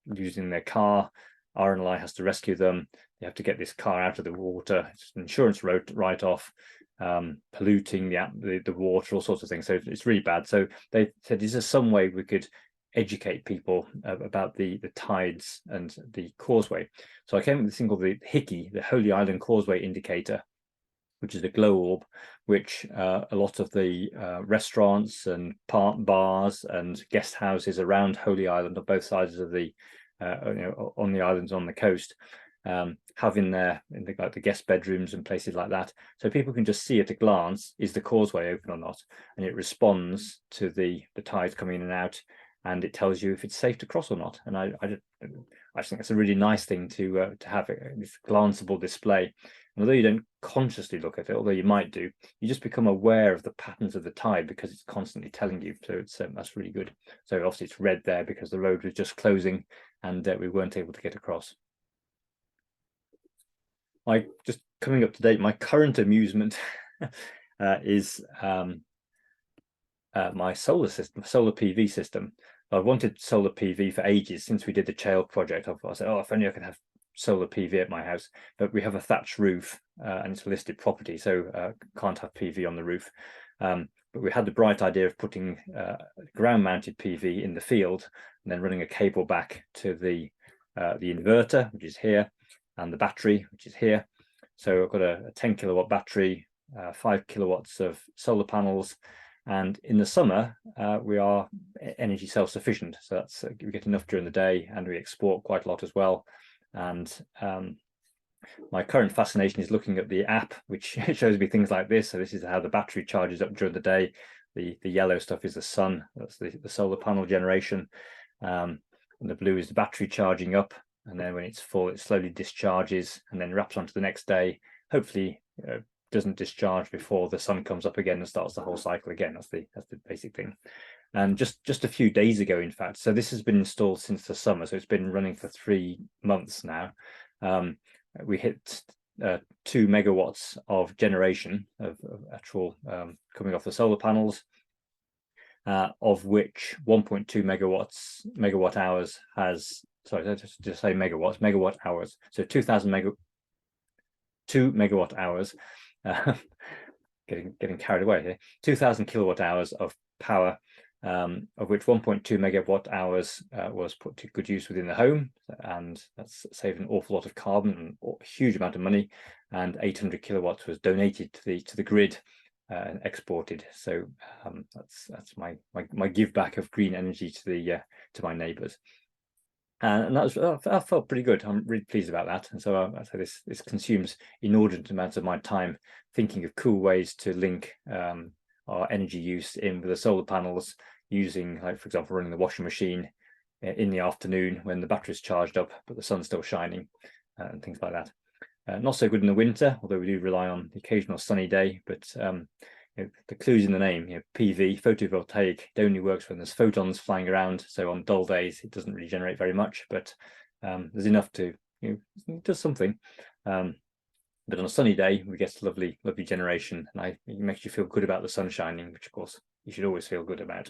losing their car. RNLI has to rescue them. They have to get this car out of the water. It's an insurance write-off, polluting the water, all sorts of things. So it's really bad. So they said, is there some way we could educate people about the tides and the causeway? So I came up with this thing called the HICI, the Holy Island Causeway Indicator, which is a glow orb, which a lot of the restaurants and bars and guest houses around Holy Island on both sides of the on the islands on the coast have in like the guest bedrooms and places like that, so people can just see at a glance, is the causeway open or not, and it responds to the tides coming in and out, and it tells you if it's safe to cross or not. And I just think that's a really nice thing to have this glanceable display. And although you don't consciously look at it, although you might do, you just become aware of the patterns of the tide because it's constantly telling you. So it's that's really good. So obviously it's red there because the road was just closing and we weren't able to get across. Just coming up to date, my current amusement is my solar PV system. I've wanted solar PV for ages since we did the child project. I said, oh, if only I could have solar PV at my house, but we have a thatched roof and it's a listed property, so can't have PV on the roof. But we had the bright idea of putting ground-mounted PV in the field and then running a cable back to the inverter, which is here, and the battery, which is here. So I've got a 10 kilowatt battery, 5 kilowatts of solar panels, and in the summer we are energy self-sufficient. So that's we get enough during the day, and we export quite a lot as well. And my current fascination is looking at the app, which shows me things like this. So this is how the battery charges up during the day. The yellow stuff is the sun. That's the solar panel generation. And the blue is the battery charging up. And then when it's full, it slowly discharges and then wraps onto the next day. Hopefully doesn't discharge before the sun comes up again and starts the whole cycle again. That's the basic thing. And just a few days ago, in fact, so this has been installed since the summer. So it's been running for 3 months now. We hit 2 megawatts of generation of actual coming off the solar panels, of which 1.2 megawatt hours has, sorry, just say megawatt hours. So 2 megawatt hours, getting carried away here. 2,000 kilowatt hours of power, of which 1.2 megawatt hours was put to good use within the home, and that's saved an awful lot of carbon and a huge amount of money. And 800 kilowatts was donated to the grid and exported. So that's my give back of green energy to my neighbours. And that felt pretty good. I'm really pleased about that. And so I say this consumes inordinate amounts of my time thinking of cool ways to link our energy use in with the solar panels, using, like, for example, running the washing machine in the afternoon when the battery's charged up but the sun's still shining, and things like that. Not so good in the winter, although we do rely on the occasional sunny day. But the clue's in the name. PV, photovoltaic, it only works when there's photons flying around. So on dull days, it doesn't really generate very much, but there's enough to, it does something. But on a sunny day, we get lovely generation, and it makes you feel good about the sun shining, which of course you should always feel good about.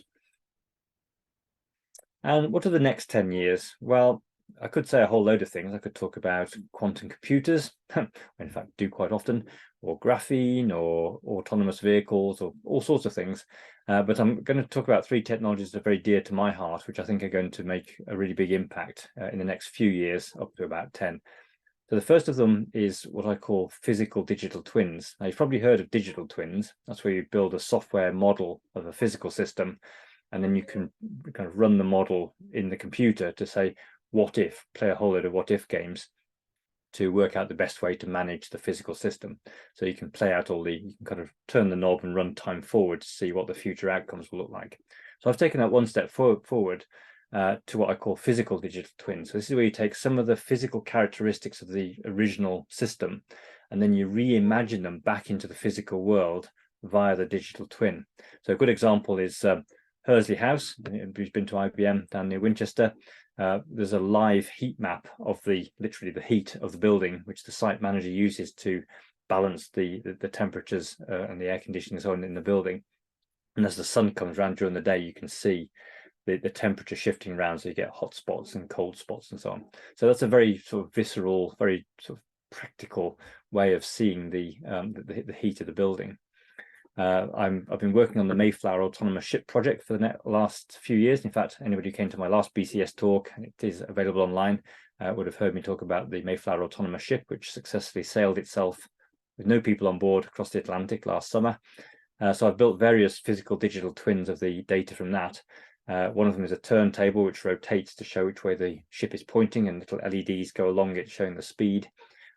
And what are the next 10 years? Well, I could say a whole load of things. I could talk about quantum computers, in fact do quite often, or graphene, or autonomous vehicles, or all sorts of things. But I'm going to talk about 3 technologies that are very dear to my heart, which I think are going to make a really big impact in the next few years, up to about 10. So the first of them is what I call physical digital twins. Now, you've probably heard of digital twins. That's where you build a software model of a physical system, and then you can kind of run the model in the computer to say, what if, play a whole load of what if games to work out the best way to manage the physical system. So you can play out you can kind of turn the knob and run time forward to see what the future outcomes will look like. So I've taken that one step forward to what I call physical digital twins. So this is where you take some of the physical characteristics of the original system, and then you reimagine them back into the physical world via the digital twin. So a good example is Hursley House, who's been to IBM down near Winchester. There's a live heat map of literally the heat of the building, which the site manager uses to balance the temperatures and the air conditioning and so on in the building. And as the sun comes around during the day, you can see the temperature shifting around, so you get hot spots and cold spots and so on. So that's a very sort of visceral, very sort of practical way of seeing the heat of the building. I've been working on the Mayflower autonomous ship project for the last few years. In fact, anybody who came to my last BCS talk, and it is available online, would have heard me talk about the Mayflower autonomous ship, which successfully sailed itself with no people on board across the Atlantic last summer. So I've built various physical digital twins of the data from that. One of them is a turntable which rotates to show which way the ship is pointing, and little LEDs go along it showing the speed.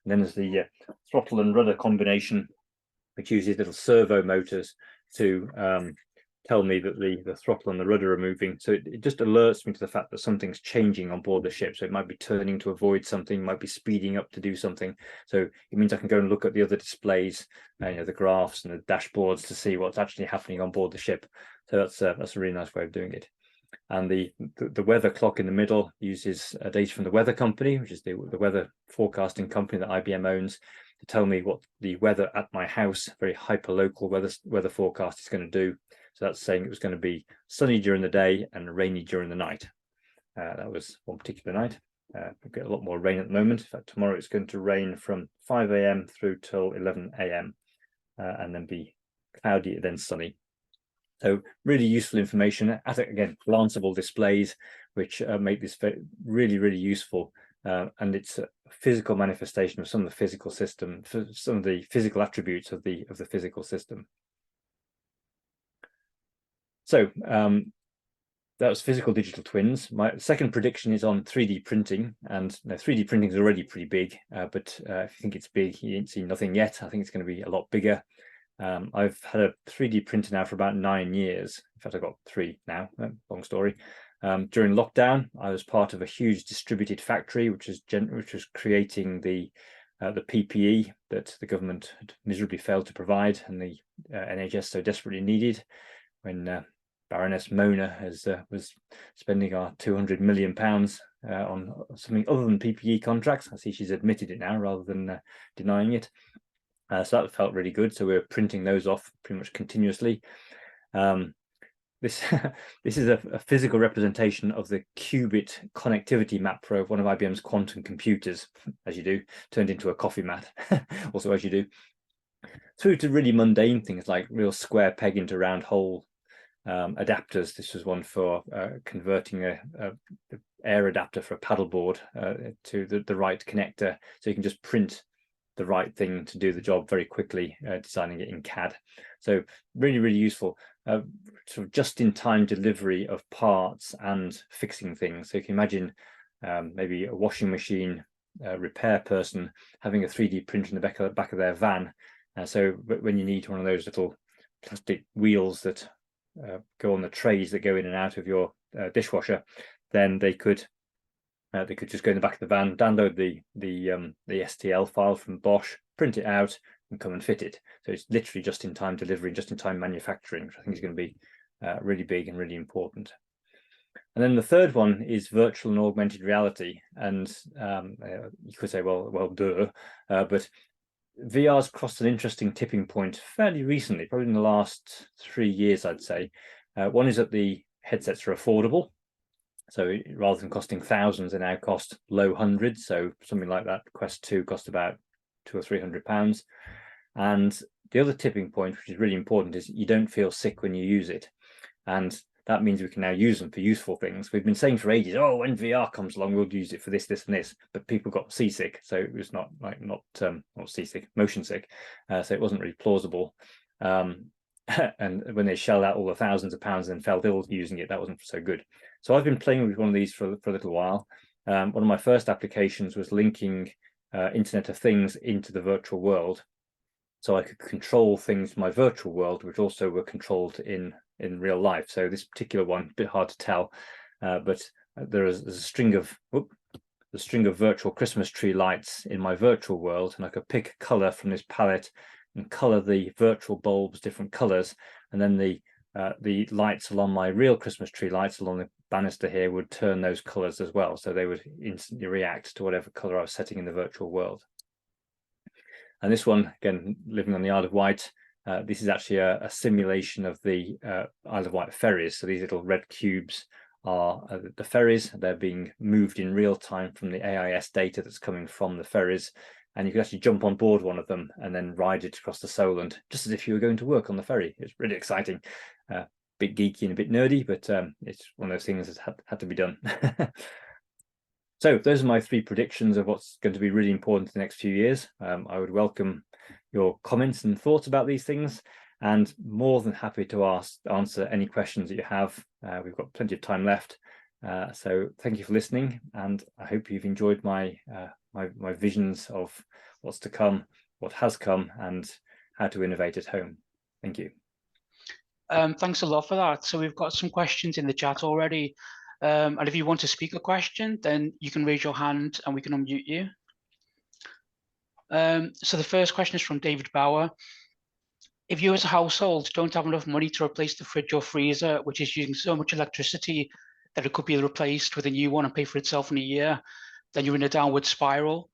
And then there's the throttle and rudder combination, which uses little servo motors to tell me that the throttle and the rudder are moving. So it just alerts me to the fact that something's changing on board the ship. So it might be turning to avoid something, might be speeding up to do something. So it means I can go and look at the other displays, the graphs and the dashboards, to see what's actually happening on board the ship. So that's a really nice way of doing it. And the weather clock in the middle uses data from the weather company, which is the weather forecasting company that IBM owns, to tell me what the weather at my house, very hyper local weather forecast, is going to do. So that's saying it was going to be sunny during the day and rainy during the night. That was one particular night. We get a lot more rain at the moment. In fact, tomorrow it's going to rain from 5 a.m. through till 11 a.m. And then be cloudy, then sunny. So really useful information. Again, glanceable displays, which make this really, really useful. And it's a physical manifestation of some of the physical system, for some of the physical attributes of the physical system. So that was physical digital twins. My second prediction is on 3D printing, and 3D printing is already pretty big, but if you think it's big, you ain't seen nothing yet. I think it's going to be a lot bigger. I've had a 3D printer now for about 9 years. In fact, I've got 3 now, long story. During lockdown, I was part of a huge distributed factory, which was creating the PPE that the government had miserably failed to provide, and the NHS so desperately needed when Baroness Mona was spending our £200 million on something other than PPE contracts. I see she's admitted it now rather than denying it. So that felt really good. So we were printing those off pretty much continuously. This is a physical representation of the qubit connectivity map for one of IBM's quantum computers, as you do, turned into a coffee mat, also as you do, through to really mundane things like real square peg into round hole adapters. This was one for converting a air adapter for a paddleboard to the right connector, so you can just print the right thing to do the job very quickly, designing it in CAD. So really, really useful. Sort of just-in-time delivery of parts and fixing things. So you can imagine maybe a washing machine repair person having a 3D printer in the back of their van. So when you need one of those little plastic wheels that go on the trays that go in and out of your dishwasher, then they could just go in the back of the van, download the STL file from Bosch, print it out, and come and fit it. So it's literally just-in-time delivery, just-in-time manufacturing, which I think is going to be really big and really important. And then the third one is virtual and augmented reality. And you could say, well, duh, but VR's crossed an interesting tipping point fairly recently, probably in the last 3 years, I'd say. One is that the headsets are affordable. So rather than costing thousands, they now cost low hundreds. So something like that, Quest 2 cost about £200 or £300. And the other tipping point, which is really important, is you don't feel sick when you use it. And that means we can now use them for useful things. We've been saying for ages, oh, when VR comes along, we'll use it for this, this, and this. But people got seasick, so it was not seasick, motion sick. So it wasn't really plausible. And when they shelled out all the thousands of pounds and felt ill using it, that wasn't so good. So I've been playing with one of these for a little while. One of my first applications was linking Internet of Things into the virtual world. So I could control things in my virtual world, which also were controlled in real life. So this particular one, a bit hard to tell, but there's a string of virtual Christmas tree lights in my virtual world, and I could pick a color from this palette and color the virtual bulbs different colors, and then the lights along my real Christmas tree lights along the banister here would turn those colors as well, so they would instantly react to whatever color I was setting in the virtual world. And this one, again, living on the Isle of Wight, this is actually a simulation of the Isle of Wight ferries. So these little red cubes are the ferries. They're being moved in real time from the AIS data that's coming from the ferries. And you can actually jump on board one of them and then ride it across the Solent, just as if you were going to work on the ferry. It's really exciting. Bit geeky and a bit nerdy, but it's one of those things that had to be done. So those are my 3 predictions of what's going to be really important in the next few years. I would welcome your comments and thoughts about these things, and more than happy to answer any questions that you have. We've got plenty of time left. So thank you for listening, and I hope you've enjoyed my visions of what's to come, what has come, and how to innovate at home. Thank you. Thanks a lot for that. So we've got some questions in the chat already. And if you want to speak a question, then you can raise your hand and we can unmute you. So the first question is from David Bauer. If you as a household don't have enough money to replace the fridge or freezer, which is using so much electricity that it could be replaced with a new one and pay for itself in a year, then you're in a downward spiral.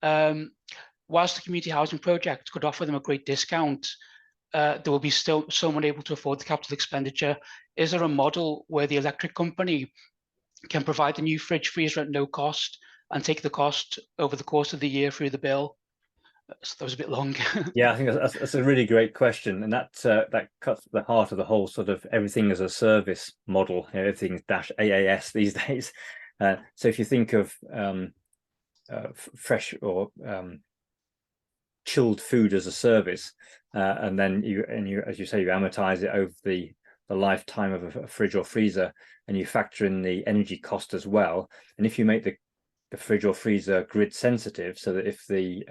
Whilst the community housing project could offer them a great discount, there will be still someone able to afford the capital expenditure. Is there a model where the electric company can provide the new fridge freezer at no cost and take the cost over the course of the year through the bill? So that was a bit long. Yeah, I think that's a really great question, and that cuts to the heart of the whole sort of everything as a service model. You know, everything's -AAS these days. So if you think of fresh or chilled food as a service, and then you, as you say, you amortize it over the lifetime of a fridge or freezer, and you factor in the energy cost as well. And if you make the fridge or freezer grid sensitive, so that if the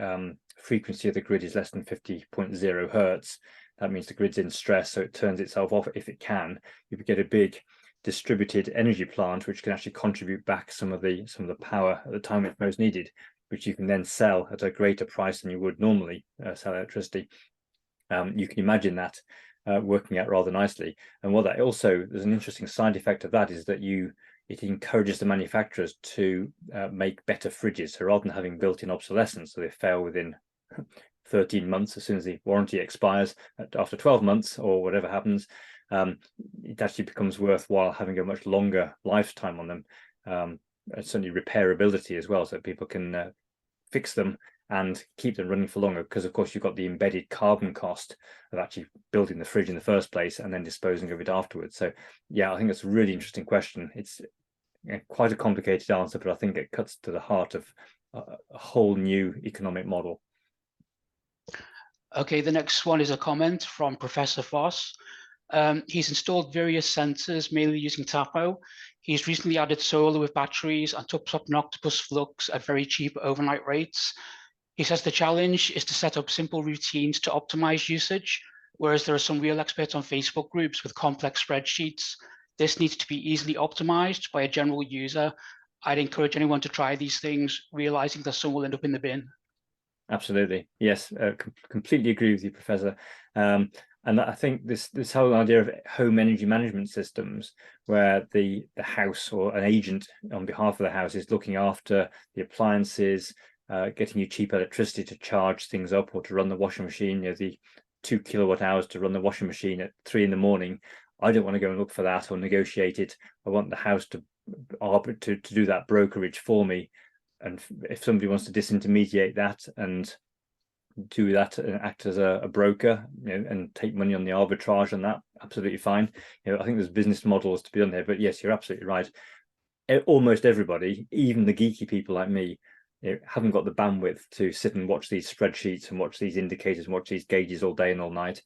frequency of the grid is less than 50.0 hertz, that means the grid's in stress, so it turns itself off if it can. You get a big distributed energy plant which can actually contribute back some of the power at the time it's most needed, which you can then sell at a greater price than you would normally sell electricity. You can imagine that working out rather nicely. And what that also, there's an interesting side effect of that, is that it encourages the manufacturers to make better fridges. So rather than having built-in obsolescence, so they fail within 13 months as soon as the warranty expires, after 12 months or whatever happens, it actually becomes worthwhile having a much longer lifetime on them. And certainly repairability as well, so people can fix them and keep them running for longer, because of course you've got the embedded carbon cost of actually building the fridge in the first place and then disposing of it afterwards. So yeah, I think that's a really interesting question. It's quite a complicated answer, but I think it cuts to the heart of a whole new economic model. Okay, the next one is a comment from Professor Voss. He's installed various sensors, mainly using TAPO. He's recently added solar with batteries and tops up an octopus flux at very cheap overnight rates. He says the challenge is to set up simple routines to optimize usage, whereas there are some real experts on Facebook groups with complex spreadsheets. This needs to be easily optimized by a general user. I'd encourage anyone to try these things, realizing that some will end up in the bin. Absolutely, yes, completely agree with you, Professor. And I think this whole idea of home energy management systems, where the house or an agent on behalf of the house is looking after the appliances, getting you cheap electricity to charge things up or to run the washing machine, you know, the 2 kilowatt hours to run the washing machine at 3 in the morning. I don't want to go and look for that or negotiate it. I want the house to do that brokerage for me. And if somebody wants to disintermediate that and do that and act as a broker, you know, and take money on the arbitrage on that, absolutely fine. You know, I think there's business models to be done there. But yes, you're absolutely right. Almost everybody, even the geeky people like me, you know, haven't got the bandwidth to sit and watch these spreadsheets and watch these indicators and watch these gauges all day and all night.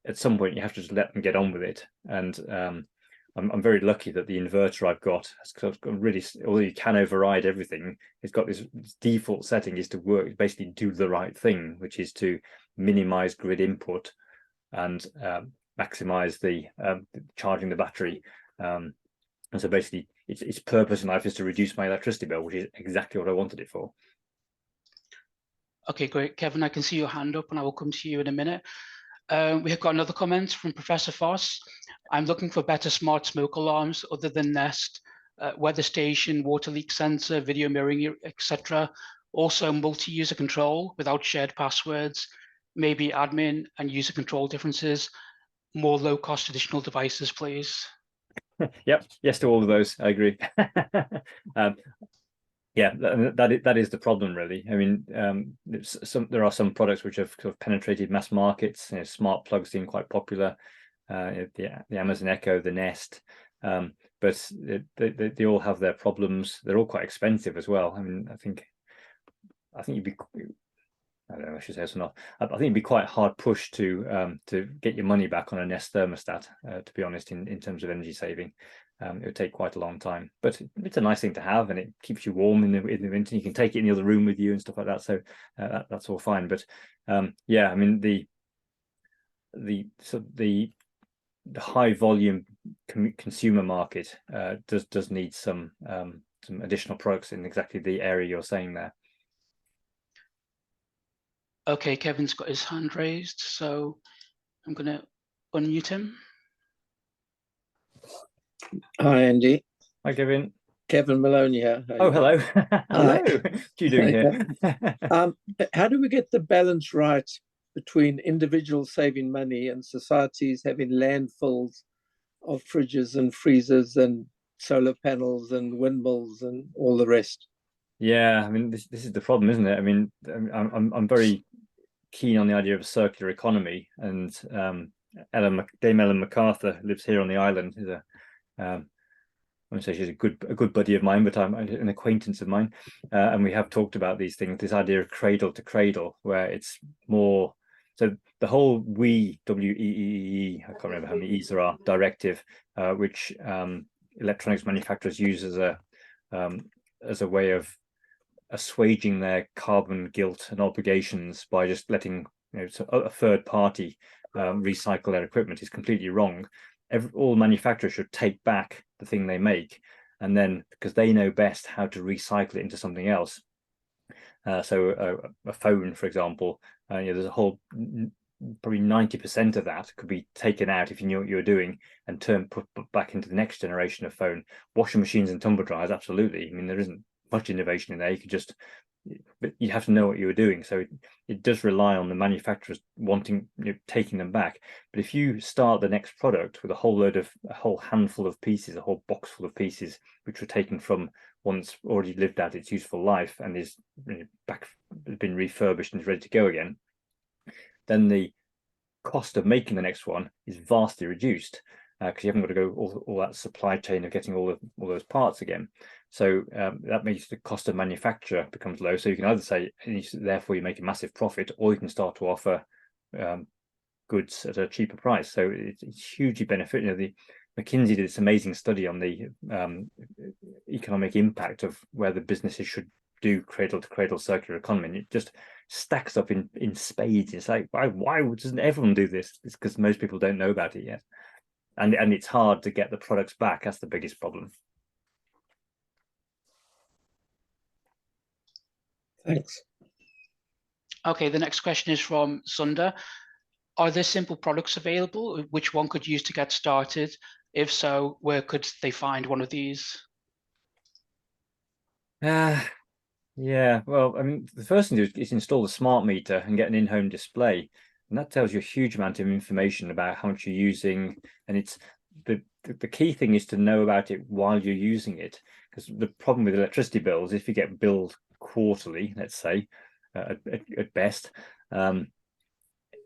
At some point, you have to just let them get on with it. And I'm very lucky that the inverter I've got has got really, although you can override everything, it's got this default setting is to work, basically do the right thing, which is to minimize grid input and maximize the charging the battery. And so basically its purpose in life is to reduce my electricity bill, which is exactly what I wanted it for. Okay, great. Kevin, I can see your hand up and I will come to you in a minute. We have got another comment from Professor Voss. I'm looking for better smart smoke alarms other than Nest, weather station, water leak sensor, video mirroring, etc. Also multi-user control without shared passwords, maybe admin and user control differences, more low-cost additional devices, please. Yep, yes to all of those, I agree. Yeah, that is the problem, really. I mean, there are some products which have sort of penetrated mass markets. You know, smart plugs seem quite popular. The Amazon Echo, the Nest, but they all have their problems. They're all quite expensive as well. I mean, I think you'd be, I don't know, I should say so not. I think it'd be quite hard push to get your money back on a Nest thermostat, to be honest, in terms of energy saving. It would take quite a long time, but it's a nice thing to have, and it keeps you warm in the winter. You can take it in the other room with you and stuff like that. So that's all fine. But yeah, I mean the high volume consumer market does need some additional products in exactly the area you're saying there. Okay, Kevin's got his hand raised, so I'm going to unmute him. Hi, Andy. Hi, Kevin. Kevin Maloney here. Oh, hello. Hello. What are you doing here? How do we get the balance right between individuals saving money and societies having landfills of fridges and freezers and solar panels and windmills and all the rest. Yeah, I mean, this is the problem, isn't it? I mean, I'm very keen on the idea of a circular economy, and Dame Ellen MacArthur lives here on the island. Is a I won't say she's a good buddy of mine, but I'm an acquaintance of mine, and we have talked about these things. This idea of cradle to cradle, where it's more. So the whole WEEE, I can't remember how many E's there are, directive, which electronics manufacturers use as a way of assuaging their carbon guilt and obligations by just letting a third party recycle their equipment, is completely wrong. All manufacturers should take back the thing they make, and then, because they know best how to recycle it into something else. So a phone, for example, there's a whole probably 90% of that could be taken out if you knew what you were doing and put back into the next generation of phone. Washing machines and tumble dryers, absolutely. I mean, there isn't much innovation in there. You could just, but you have to know what you were doing. So it does rely on the manufacturers wanting, taking them back. But if you start the next product with a whole handful of pieces, a whole box full of pieces, which were taken from once already lived out its useful life and is been refurbished and is ready to go again, then the cost of making the next one is vastly reduced, because you haven't got to go all that supply chain of getting all those parts again. So that makes the cost of manufacture becomes low. So you can either say, therefore you make a massive profit, or you can start to offer goods at a cheaper price. So it's hugely beneficial. The McKinsey did this amazing study on the economic impact of where the businesses should do cradle to cradle circular economy, and it just stacks up in spades. It's like, why doesn't everyone do this? It's because most people don't know about it yet, and it's hard to get the products back. That's the biggest problem. Thanks. Okay, the next question is from Sunda. Are there simple products available which one could use to get started? If so, where could they find one of these? Yeah, well, I mean, the first thing to do is install the smart meter and get an in-home display, and that tells you a huge amount of information about how much you're using. And it's the key thing is to know about it while you're using it, because the problem with electricity bills, if you get billed quarterly, let's say, at best,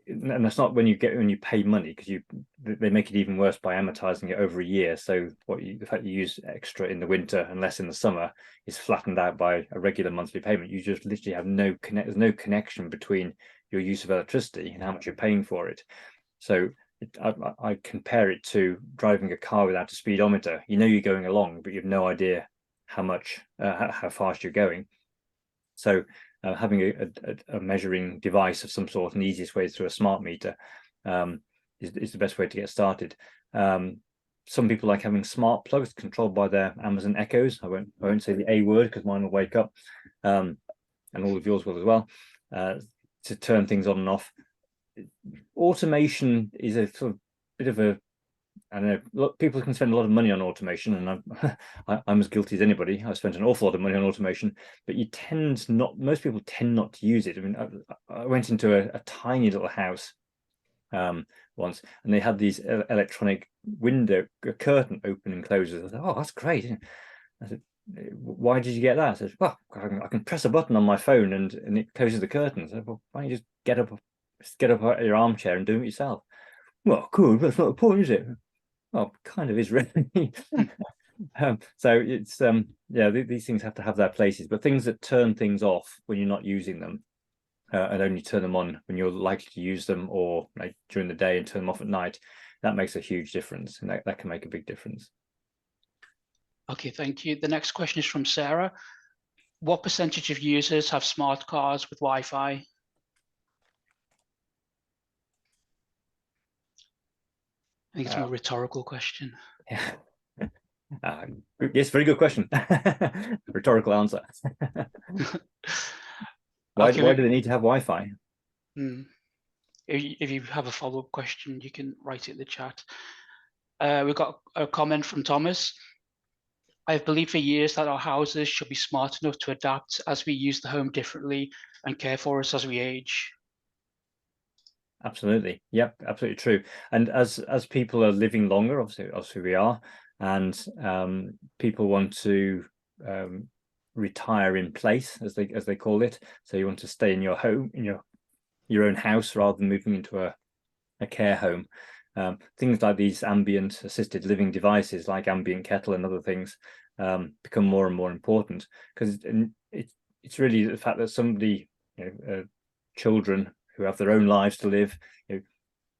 and that's not when you pay money, because they make it even worse by amortizing it over a year. So the fact you use extra in the winter and less in the summer is flattened out by a regular monthly payment. You just literally have there's no connection between your use of electricity and how much you're paying for it. So I compare it to driving a car without a speedometer. You're going along, but you have no idea how fast you're going. So having a measuring device of some sort, and the easiest way is through a smart meter, is the best way to get started. Some people like having smart plugs controlled by their Amazon Echoes. I won't say the A word because mine will wake up, and all of yours will as well, to turn things on and off. Automation is a sort of bit of a, I don't know, people can spend a lot of money on automation, and I'm as guilty as anybody. I've spent an awful lot of money on automation, but most people tend not to use it. I mean, I went into a tiny little house once, and they had these electronic window curtain open and closes. I said, "Oh, that's great." I said, "Why did you get that?" I said, "Well, I can press a button on my phone and it closes the curtains." I said, "Well, why don't you just get up out of your armchair and do it yourself?" "Well, cool, but that's not the point, is it?" Well, kind of is, really. So it's these things have to have their places, but things that turn things off when you're not using them, and only turn them on when you're likely to use them, or like during the day and turn them off at night, that makes a huge difference, and that can make a big difference. Okay, thank you. The next question is from Sarah. What percentage of users have smart cars with Wi-Fi? I think it's a rhetorical question. Yeah. Yes, very good question. Rhetorical answer. Why do they need to have Wi-Fi? If you have a follow-up question, you can write it in the chat. We've got a comment from Thomas. I've believed for years that our houses should be smart enough to adapt as we use the home differently and care for us as we age. Absolutely. Yep, absolutely true. And as people are living longer, obviously we are, and people want to retire in place, as they call it. So you want to stay in your home, in your own house, rather than moving into a care home. Things like these ambient assisted living devices, like ambient kettle and other things, become more and more important, because it's really the fact that somebody, children who have their own lives to live,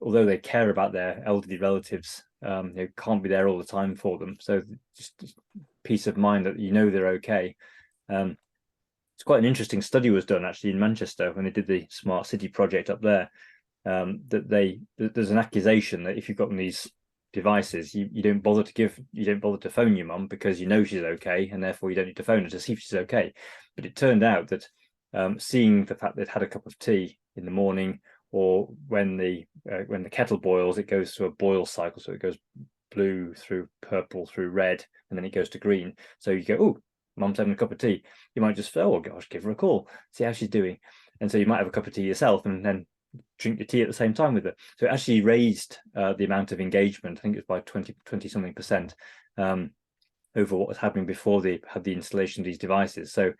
although they care about their elderly relatives, can't be there all the time for them. So just peace of mind that they're okay. It's quite an interesting study was done actually in Manchester when they did the smart city project up there. That there's an accusation that if you've got one of these devices, you don't bother to phone your mum because she's okay, and therefore you don't need to phone her to see if she's okay. But it turned out that seeing the fact they'd had a cup of tea in the morning, or when the kettle boils, it goes through a boil cycle, so it goes blue through purple through red, and then it goes to green. So you go, oh, mum's having a cup of tea. You might just, oh gosh, give her a call, see how she's doing. And so you might have a cup of tea yourself and then drink your tea at the same time with her. So it actually raised the amount of engagement. I think it was by 20 something percent over what was happening before they had the installation of these devices. So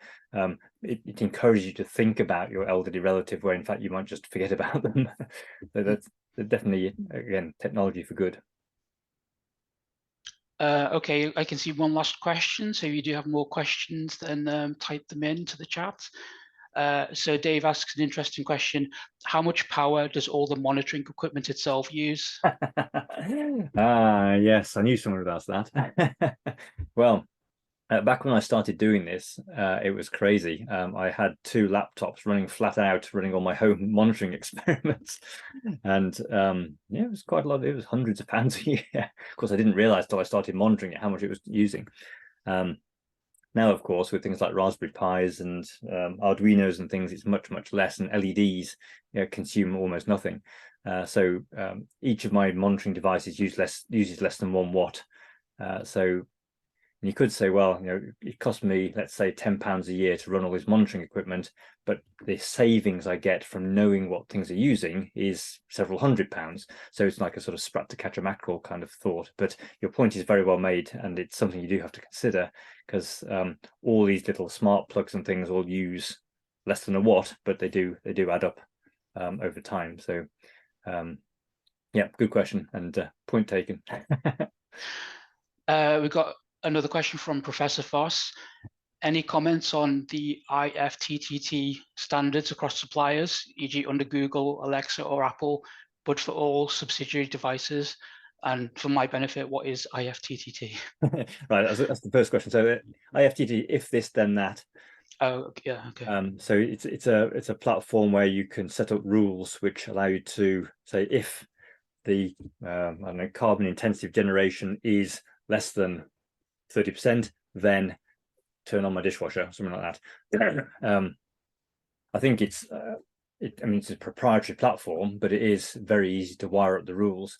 it encourages you to think about your elderly relative, where in fact you might just forget about them. So that's definitely, again, technology for good. Okay, I can see one last question. So if you do have more questions, then type them into the chat. So Dave asks an interesting question. How much power does all the monitoring equipment itself use? Yes, I knew someone would ask that. Well, back when I started doing this, it was crazy. I had 2 laptops running flat out, running all my home monitoring experiments. And it was quite a lot. It was hundreds of pounds a year. Of course, I didn't realize till I started monitoring it how much it was using. Now, of course, with things like Raspberry Pis and Arduinos and things, it's much, much less, and LEDs consume almost nothing. So each of my monitoring devices uses less than 1 watt. So you could say, well, it cost me, let's say, £10 a year to run all this monitoring equipment, but the savings I get from knowing what things are using is several £100s. So it's like a sort of sprat to catch a mackerel kind of thought. But your point is very well made, and it's something you do have to consider, because all these little smart plugs and things all use less than a watt, but they do add up over time. So yeah, good question, and point taken. We've got another question from Professor Foss. Any comments on the IFTTT standards across suppliers, e.g. under Google, Alexa or Apple, but for all subsidiary devices? And for my benefit, what is IFTTT? Right, that's the first question. So IFTTT, if this then that. Oh, yeah, okay. So it's a platform where you can set up rules which allow you to say, if the I don't know, carbon intensive generation is less than 30%, then turn on my dishwasher, something like that. I think it's a proprietary platform, but it is very easy to wire up the rules.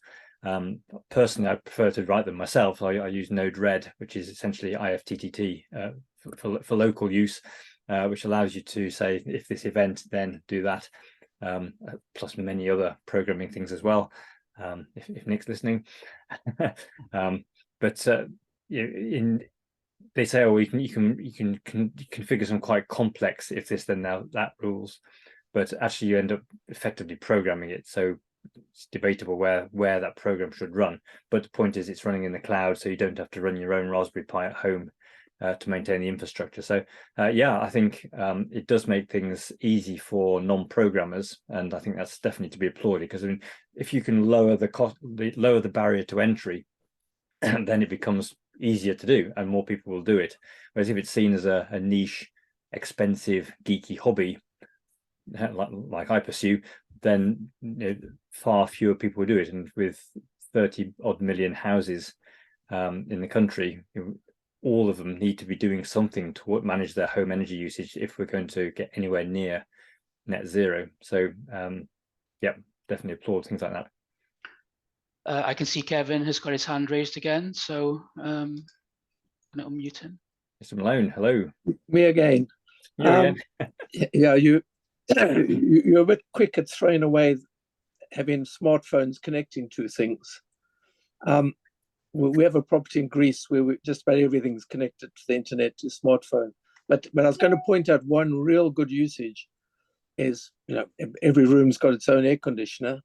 Personally, I prefer to write them myself. I use Node-RED, which is essentially IFTTT for local use, which allows you to say, if this event, then do that, plus many other programming things as well, if Nick's listening. They say, oh, you can configure some quite complex if this then that rules, but actually you end up effectively programming it. So it's debatable where that program should run. But the point is, it's running in the cloud, so you don't have to run your own Raspberry Pi at home to maintain the infrastructure. So yeah, I think it does make things easy for non-programmers, and I think that's definitely to be applauded, because if you can lower the cost, lower the barrier to entry, then it becomes easier to do and more people will do it. Whereas if it's seen as a niche, expensive, geeky hobby, like I pursue, then far fewer people will do it. And with 30 odd million houses in the country, all of them need to be doing something to manage their home energy usage if we're going to get anywhere near net zero. So yeah, definitely applaud things like that. I can see Kevin has got his hand raised again, so I'm going to unmute him. Mr. Malone, hello. Me again. Yeah, you're a bit quick at throwing away having smartphones connecting to things. We have a property in Greece where just about everything's connected to the internet, to smartphone. But I was going to point out one real good usage is, every room's got its own air conditioner.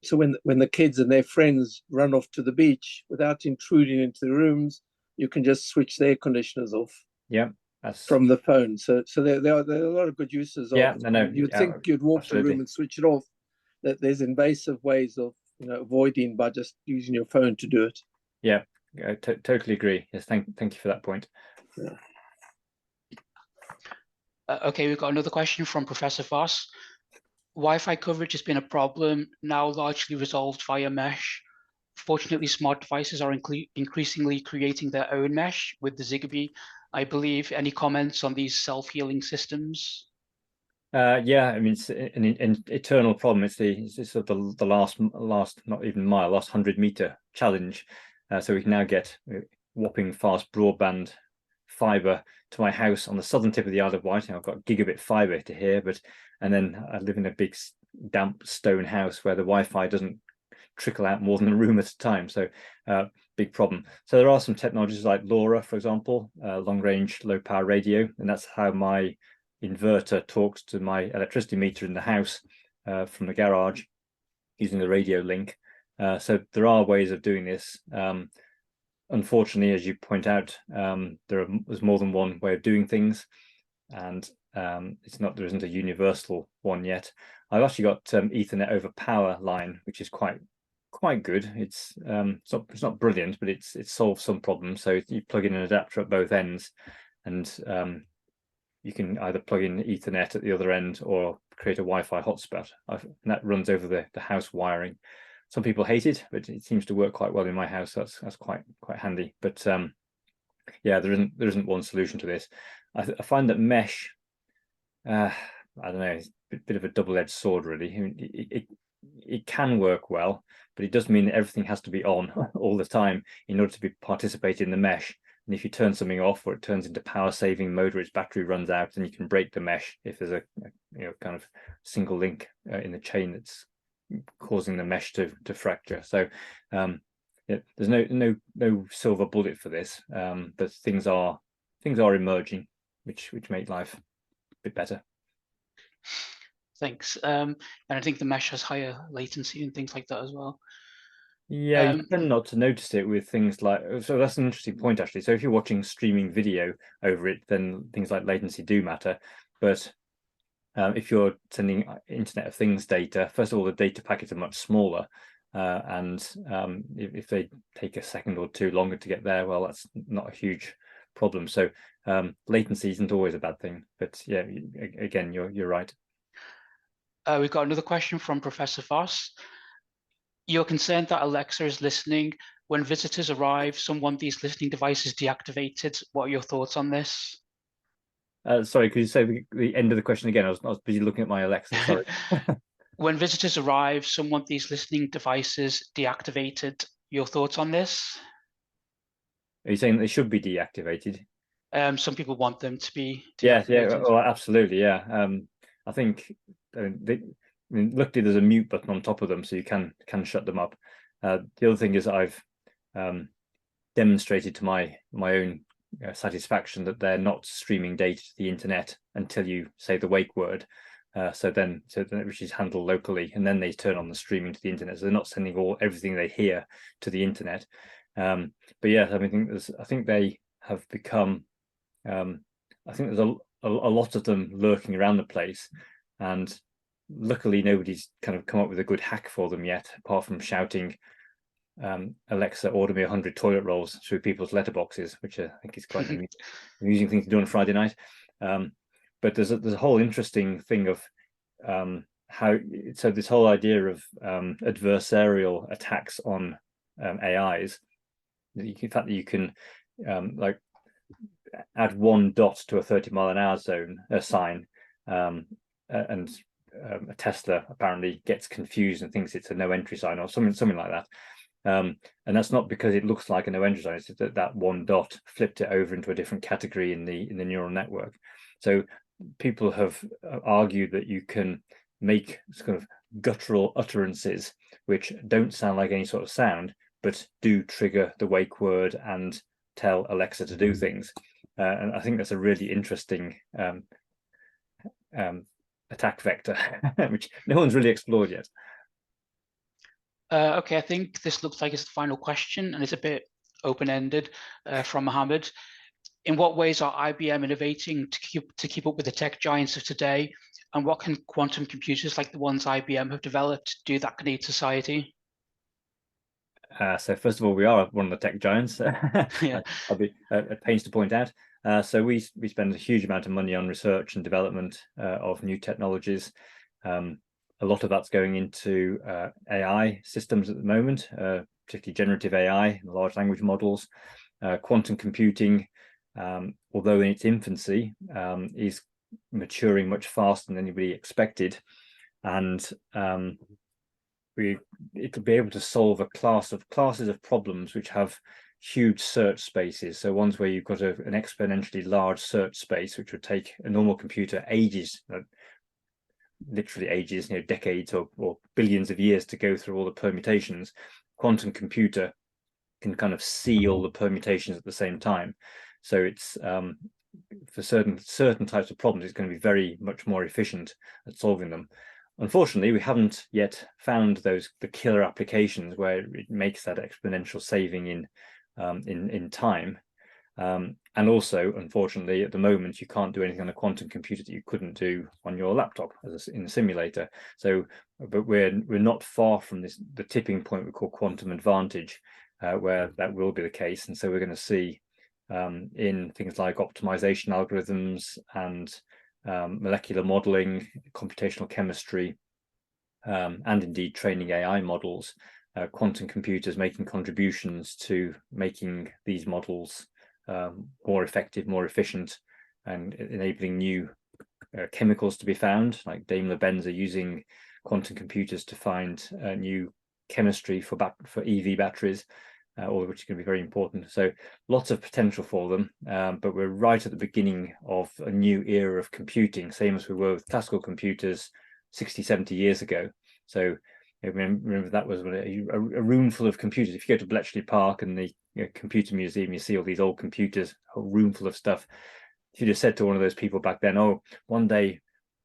So when the kids and their friends run off to the beach, without intruding into the rooms, you can just switch the air conditioners off. Yeah, from the phone. So there are a lot of good uses of. Yeah, no, You'd think you'd walk to the room and switch it off. That there's invasive ways of avoiding by just using your phone to do it. Yeah, I totally agree. Yes, thank you for that point. Yeah. Okay, we've got another question from Professor Voss. Wi-Fi coverage has been a problem, now largely resolved via mesh. Fortunately, smart devices are increasingly creating their own mesh with the Zigbee, I believe. Any comments on these self-healing systems? Yeah, I mean, it's an eternal problem. It's sort of the last not even mile, last 100-meter challenge. So we can now get whopping fast broadband fiber to my house on the southern tip of the Isle of Wight. I've got gigabit fiber to here, and then I live in a big damp stone house where the Wi-Fi doesn't trickle out more than a room at a time. So big problem. So there are some technologies like LoRa, for example, long range low power radio, and that's how my inverter talks to my electricity meter in the house from the garage using the radio link. So there are ways of doing this. Unfortunately, as you point out, there's more than one way of doing things, and there isn't a universal one yet. I've actually got Ethernet over power line, which is quite good. It's not brilliant, but it solves some problems. So you plug in an adapter at both ends, and you can either plug in Ethernet at the other end or create a Wi-Fi hotspot, and that runs over the house wiring. Some people hate it, but it seems to work quite well in my house. So that's quite handy. But yeah, there isn't one solution to this. I find that mesh, I don't know, it's a bit of a double-edged sword, really. It can work well, but it does mean that everything has to be on all the time in order to participate in the mesh. And if you turn something off, or it turns into power saving mode, or its battery runs out, then you can break the mesh if there's a kind of single link in the chain that's causing the mesh to fracture. So yeah, there's no silver bullet for this, but things are emerging which make life a bit better. Thanks. And I think the mesh has higher latency and things like that as well. Yeah, you tend not to notice it with things like, so that's an interesting point, actually. So if you're watching streaming video over it, then things like latency do matter. But if you're sending Internet of Things data, first of all, the data packets are much smaller. And if they take a second or two longer to get there, well, that's not a huge problem. So latency isn't always a bad thing. But yeah, again, you're right. We've got another question from Professor Voss. You're concerned that Alexa is listening. When visitors arrive, some want these listening devices deactivated. What are your thoughts on this? Sorry, could you say the end of the question again? I was busy looking at my Alexa, sorry. When visitors arrive, some want these listening devices deactivated. Your thoughts on this? Are you saying they should be deactivated? Some people want them to be deactivated. Yeah, well, absolutely, yeah. I think luckily there's a mute button on top of them, so you can shut them up. The other thing is I've demonstrated to my own satisfaction that they're not streaming data to the internet until you say the wake word. So then which is handled locally, and then they turn on the streaming to the internet. So they're not sending everything they hear to the internet. But yeah, I think they have become. I think there's a lot of them lurking around the place, and luckily nobody's kind of come up with a good hack for them yet, apart from shouting, Alexa, order me 100 toilet rolls through people's letterboxes, which I think is quite an amusing thing to do on a Friday night. But there's a whole interesting thing of this whole idea of adversarial attacks on AIs. In fact, that you can like add one dot to a 30-mile-an-hour sign, and a Tesla apparently gets confused and thinks it's a no entry sign or something like that. And that's not because it looks like a no entry sign, it's that one dot flipped it over into a different category in the neural network. So people have argued that you can make sort of guttural utterances which don't sound like any sort of sound, but do trigger the wake word and tell Alexa to do things. And I think that's a really interesting attack vector, which no one's really explored yet. Okay, I think this looks like it's the final question, and it's a bit open-ended from Mohammed. In what ways are IBM innovating to keep up with the tech giants of today? And what can quantum computers like the ones IBM have developed do that can aid society? So first of all, we are one of the tech giants. Yeah. I'll be at pains to point out. So we spend a huge amount of money on research and development of new technologies. A lot of that's going into AI systems at the moment, particularly generative AI, large language models. Quantum computing, although in its infancy, is maturing much faster than anybody expected, and it'll be able to solve a classes of problems which have huge search spaces. So ones where you've got an exponentially large search space, which would take a normal computer ages, literally ages, decades or billions of years to go through all the permutations. Quantum computer can kind of see all the permutations at the same time. So it's for certain types of problems, it's going to be very much more efficient at solving them. Unfortunately, we haven't yet found the killer applications where it makes that exponential saving in time. And also, unfortunately, at the moment, you can't do anything on a quantum computer that you couldn't do on your laptop in a simulator. So, but we're not far from the tipping point we call quantum advantage, where that will be the case. And so we're going to see in things like optimization algorithms and molecular modeling, computational chemistry, and indeed training AI models, quantum computers making contributions to making these models more effective, more efficient, and enabling new chemicals to be found. Like Daimler-Benz are using quantum computers to find new chemistry for EV batteries, all of which is going to be very important. So lots of potential for them, but we're right at the beginning of a new era of computing, same as we were with classical computers 60, 70 years ago. So remember that was a room full of computers. If you go to Bletchley Park and the computer museum, you see all these old computers, a room full of stuff. If you just said to one of those people back then, oh, one day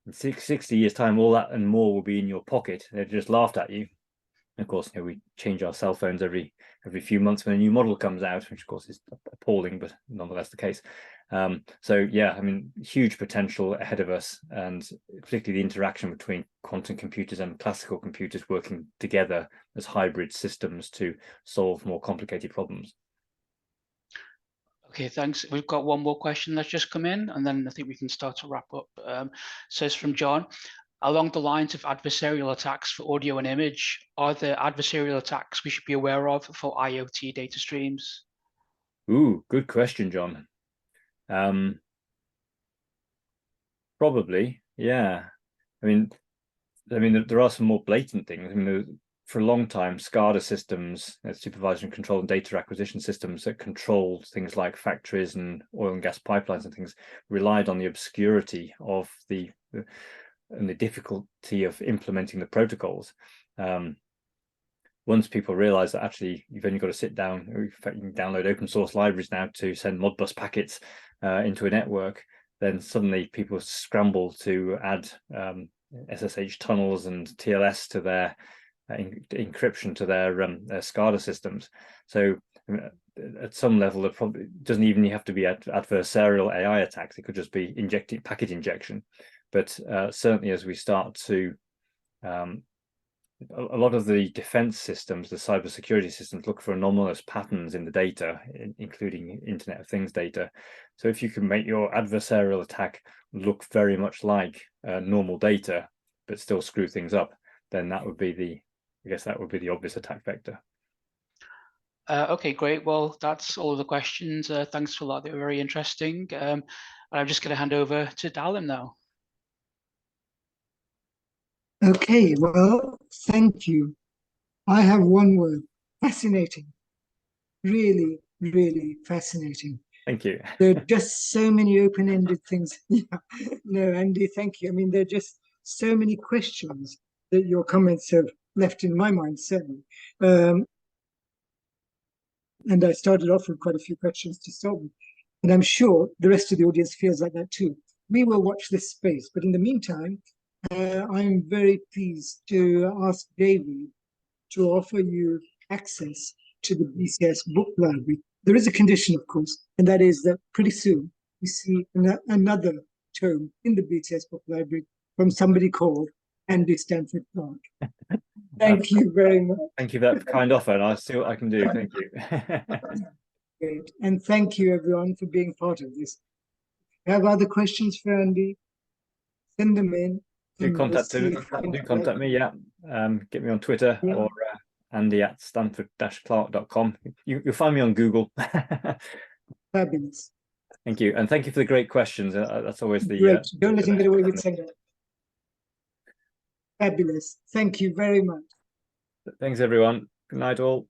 in 60 years time, all that and more will be in your pocket, they'd just laughed at you. And of course, we change our cell phones every few months when a new model comes out, which of course is appalling, but nonetheless the case. So yeah, I mean, huge potential ahead of us, and particularly the interaction between quantum computers and classical computers working together as hybrid systems to solve more complicated problems. Okay, thanks. We've got one more question that's just come in, and then I think we can start to wrap up. So it's from John. Along the lines of adversarial attacks for audio and image, are there adversarial attacks we should be aware of for IoT data streams? Ooh, good question, John. Probably, yeah. I mean, there are some more blatant things. I mean, for a long time, SCADA systems, supervisor and control and data acquisition systems that controlled things like factories and oil and gas pipelines and things, relied on the obscurity of and the difficulty of implementing the protocols. Once people realize that actually you've only got to sit down, in fact, you can download open source libraries now to send Modbus packets into a network, then suddenly people scramble to add SSH tunnels and TLS to their encryption to their SCADA systems. So at some level, it probably doesn't even have to be adversarial AI attacks. It could just be packet injection. But certainly as we start to, a lot of the defense systems, the cybersecurity systems, look for anomalous patterns in the data, including Internet of Things data. So if you can make your adversarial attack look very much like normal data, but still screw things up, then that would be the obvious attack vector. Okay, great. Well, that's all of the questions. Thanks for that. They were very interesting. I'm just going to hand over to Dalim now. Okay, well, thank you. I have one word: fascinating. Really, really fascinating. Thank you. There are just so many open-ended things. Yeah. No, Andy, thank you. I mean, there are just so many questions that your comments have left in my mind, certainly. And I started off with quite a few questions to start with. And I'm sure the rest of the audience feels like that too. We will watch this space. But in the meantime, I'm very pleased to ask David to offer you access to the BCS book library. There is a condition, of course, and that is that pretty soon we see another tome in the BCS book library from somebody called Andy Stanford-Clark. Thank you very much. Thank you for that kind offer, and I'll see what I can do. Thank you. Great. And thank you, everyone, for being part of this. If you have other questions for Andy, send them in. Do contact me, yeah. Get me on Twitter or Andy@Stanford-Clark.com. You'll find me on Google. Fabulous. Thank you. And thank you for the great questions. That's always the... Great. Don't let him get away with saying that. Fabulous. Thank you very much. Thanks, everyone. Good night, all.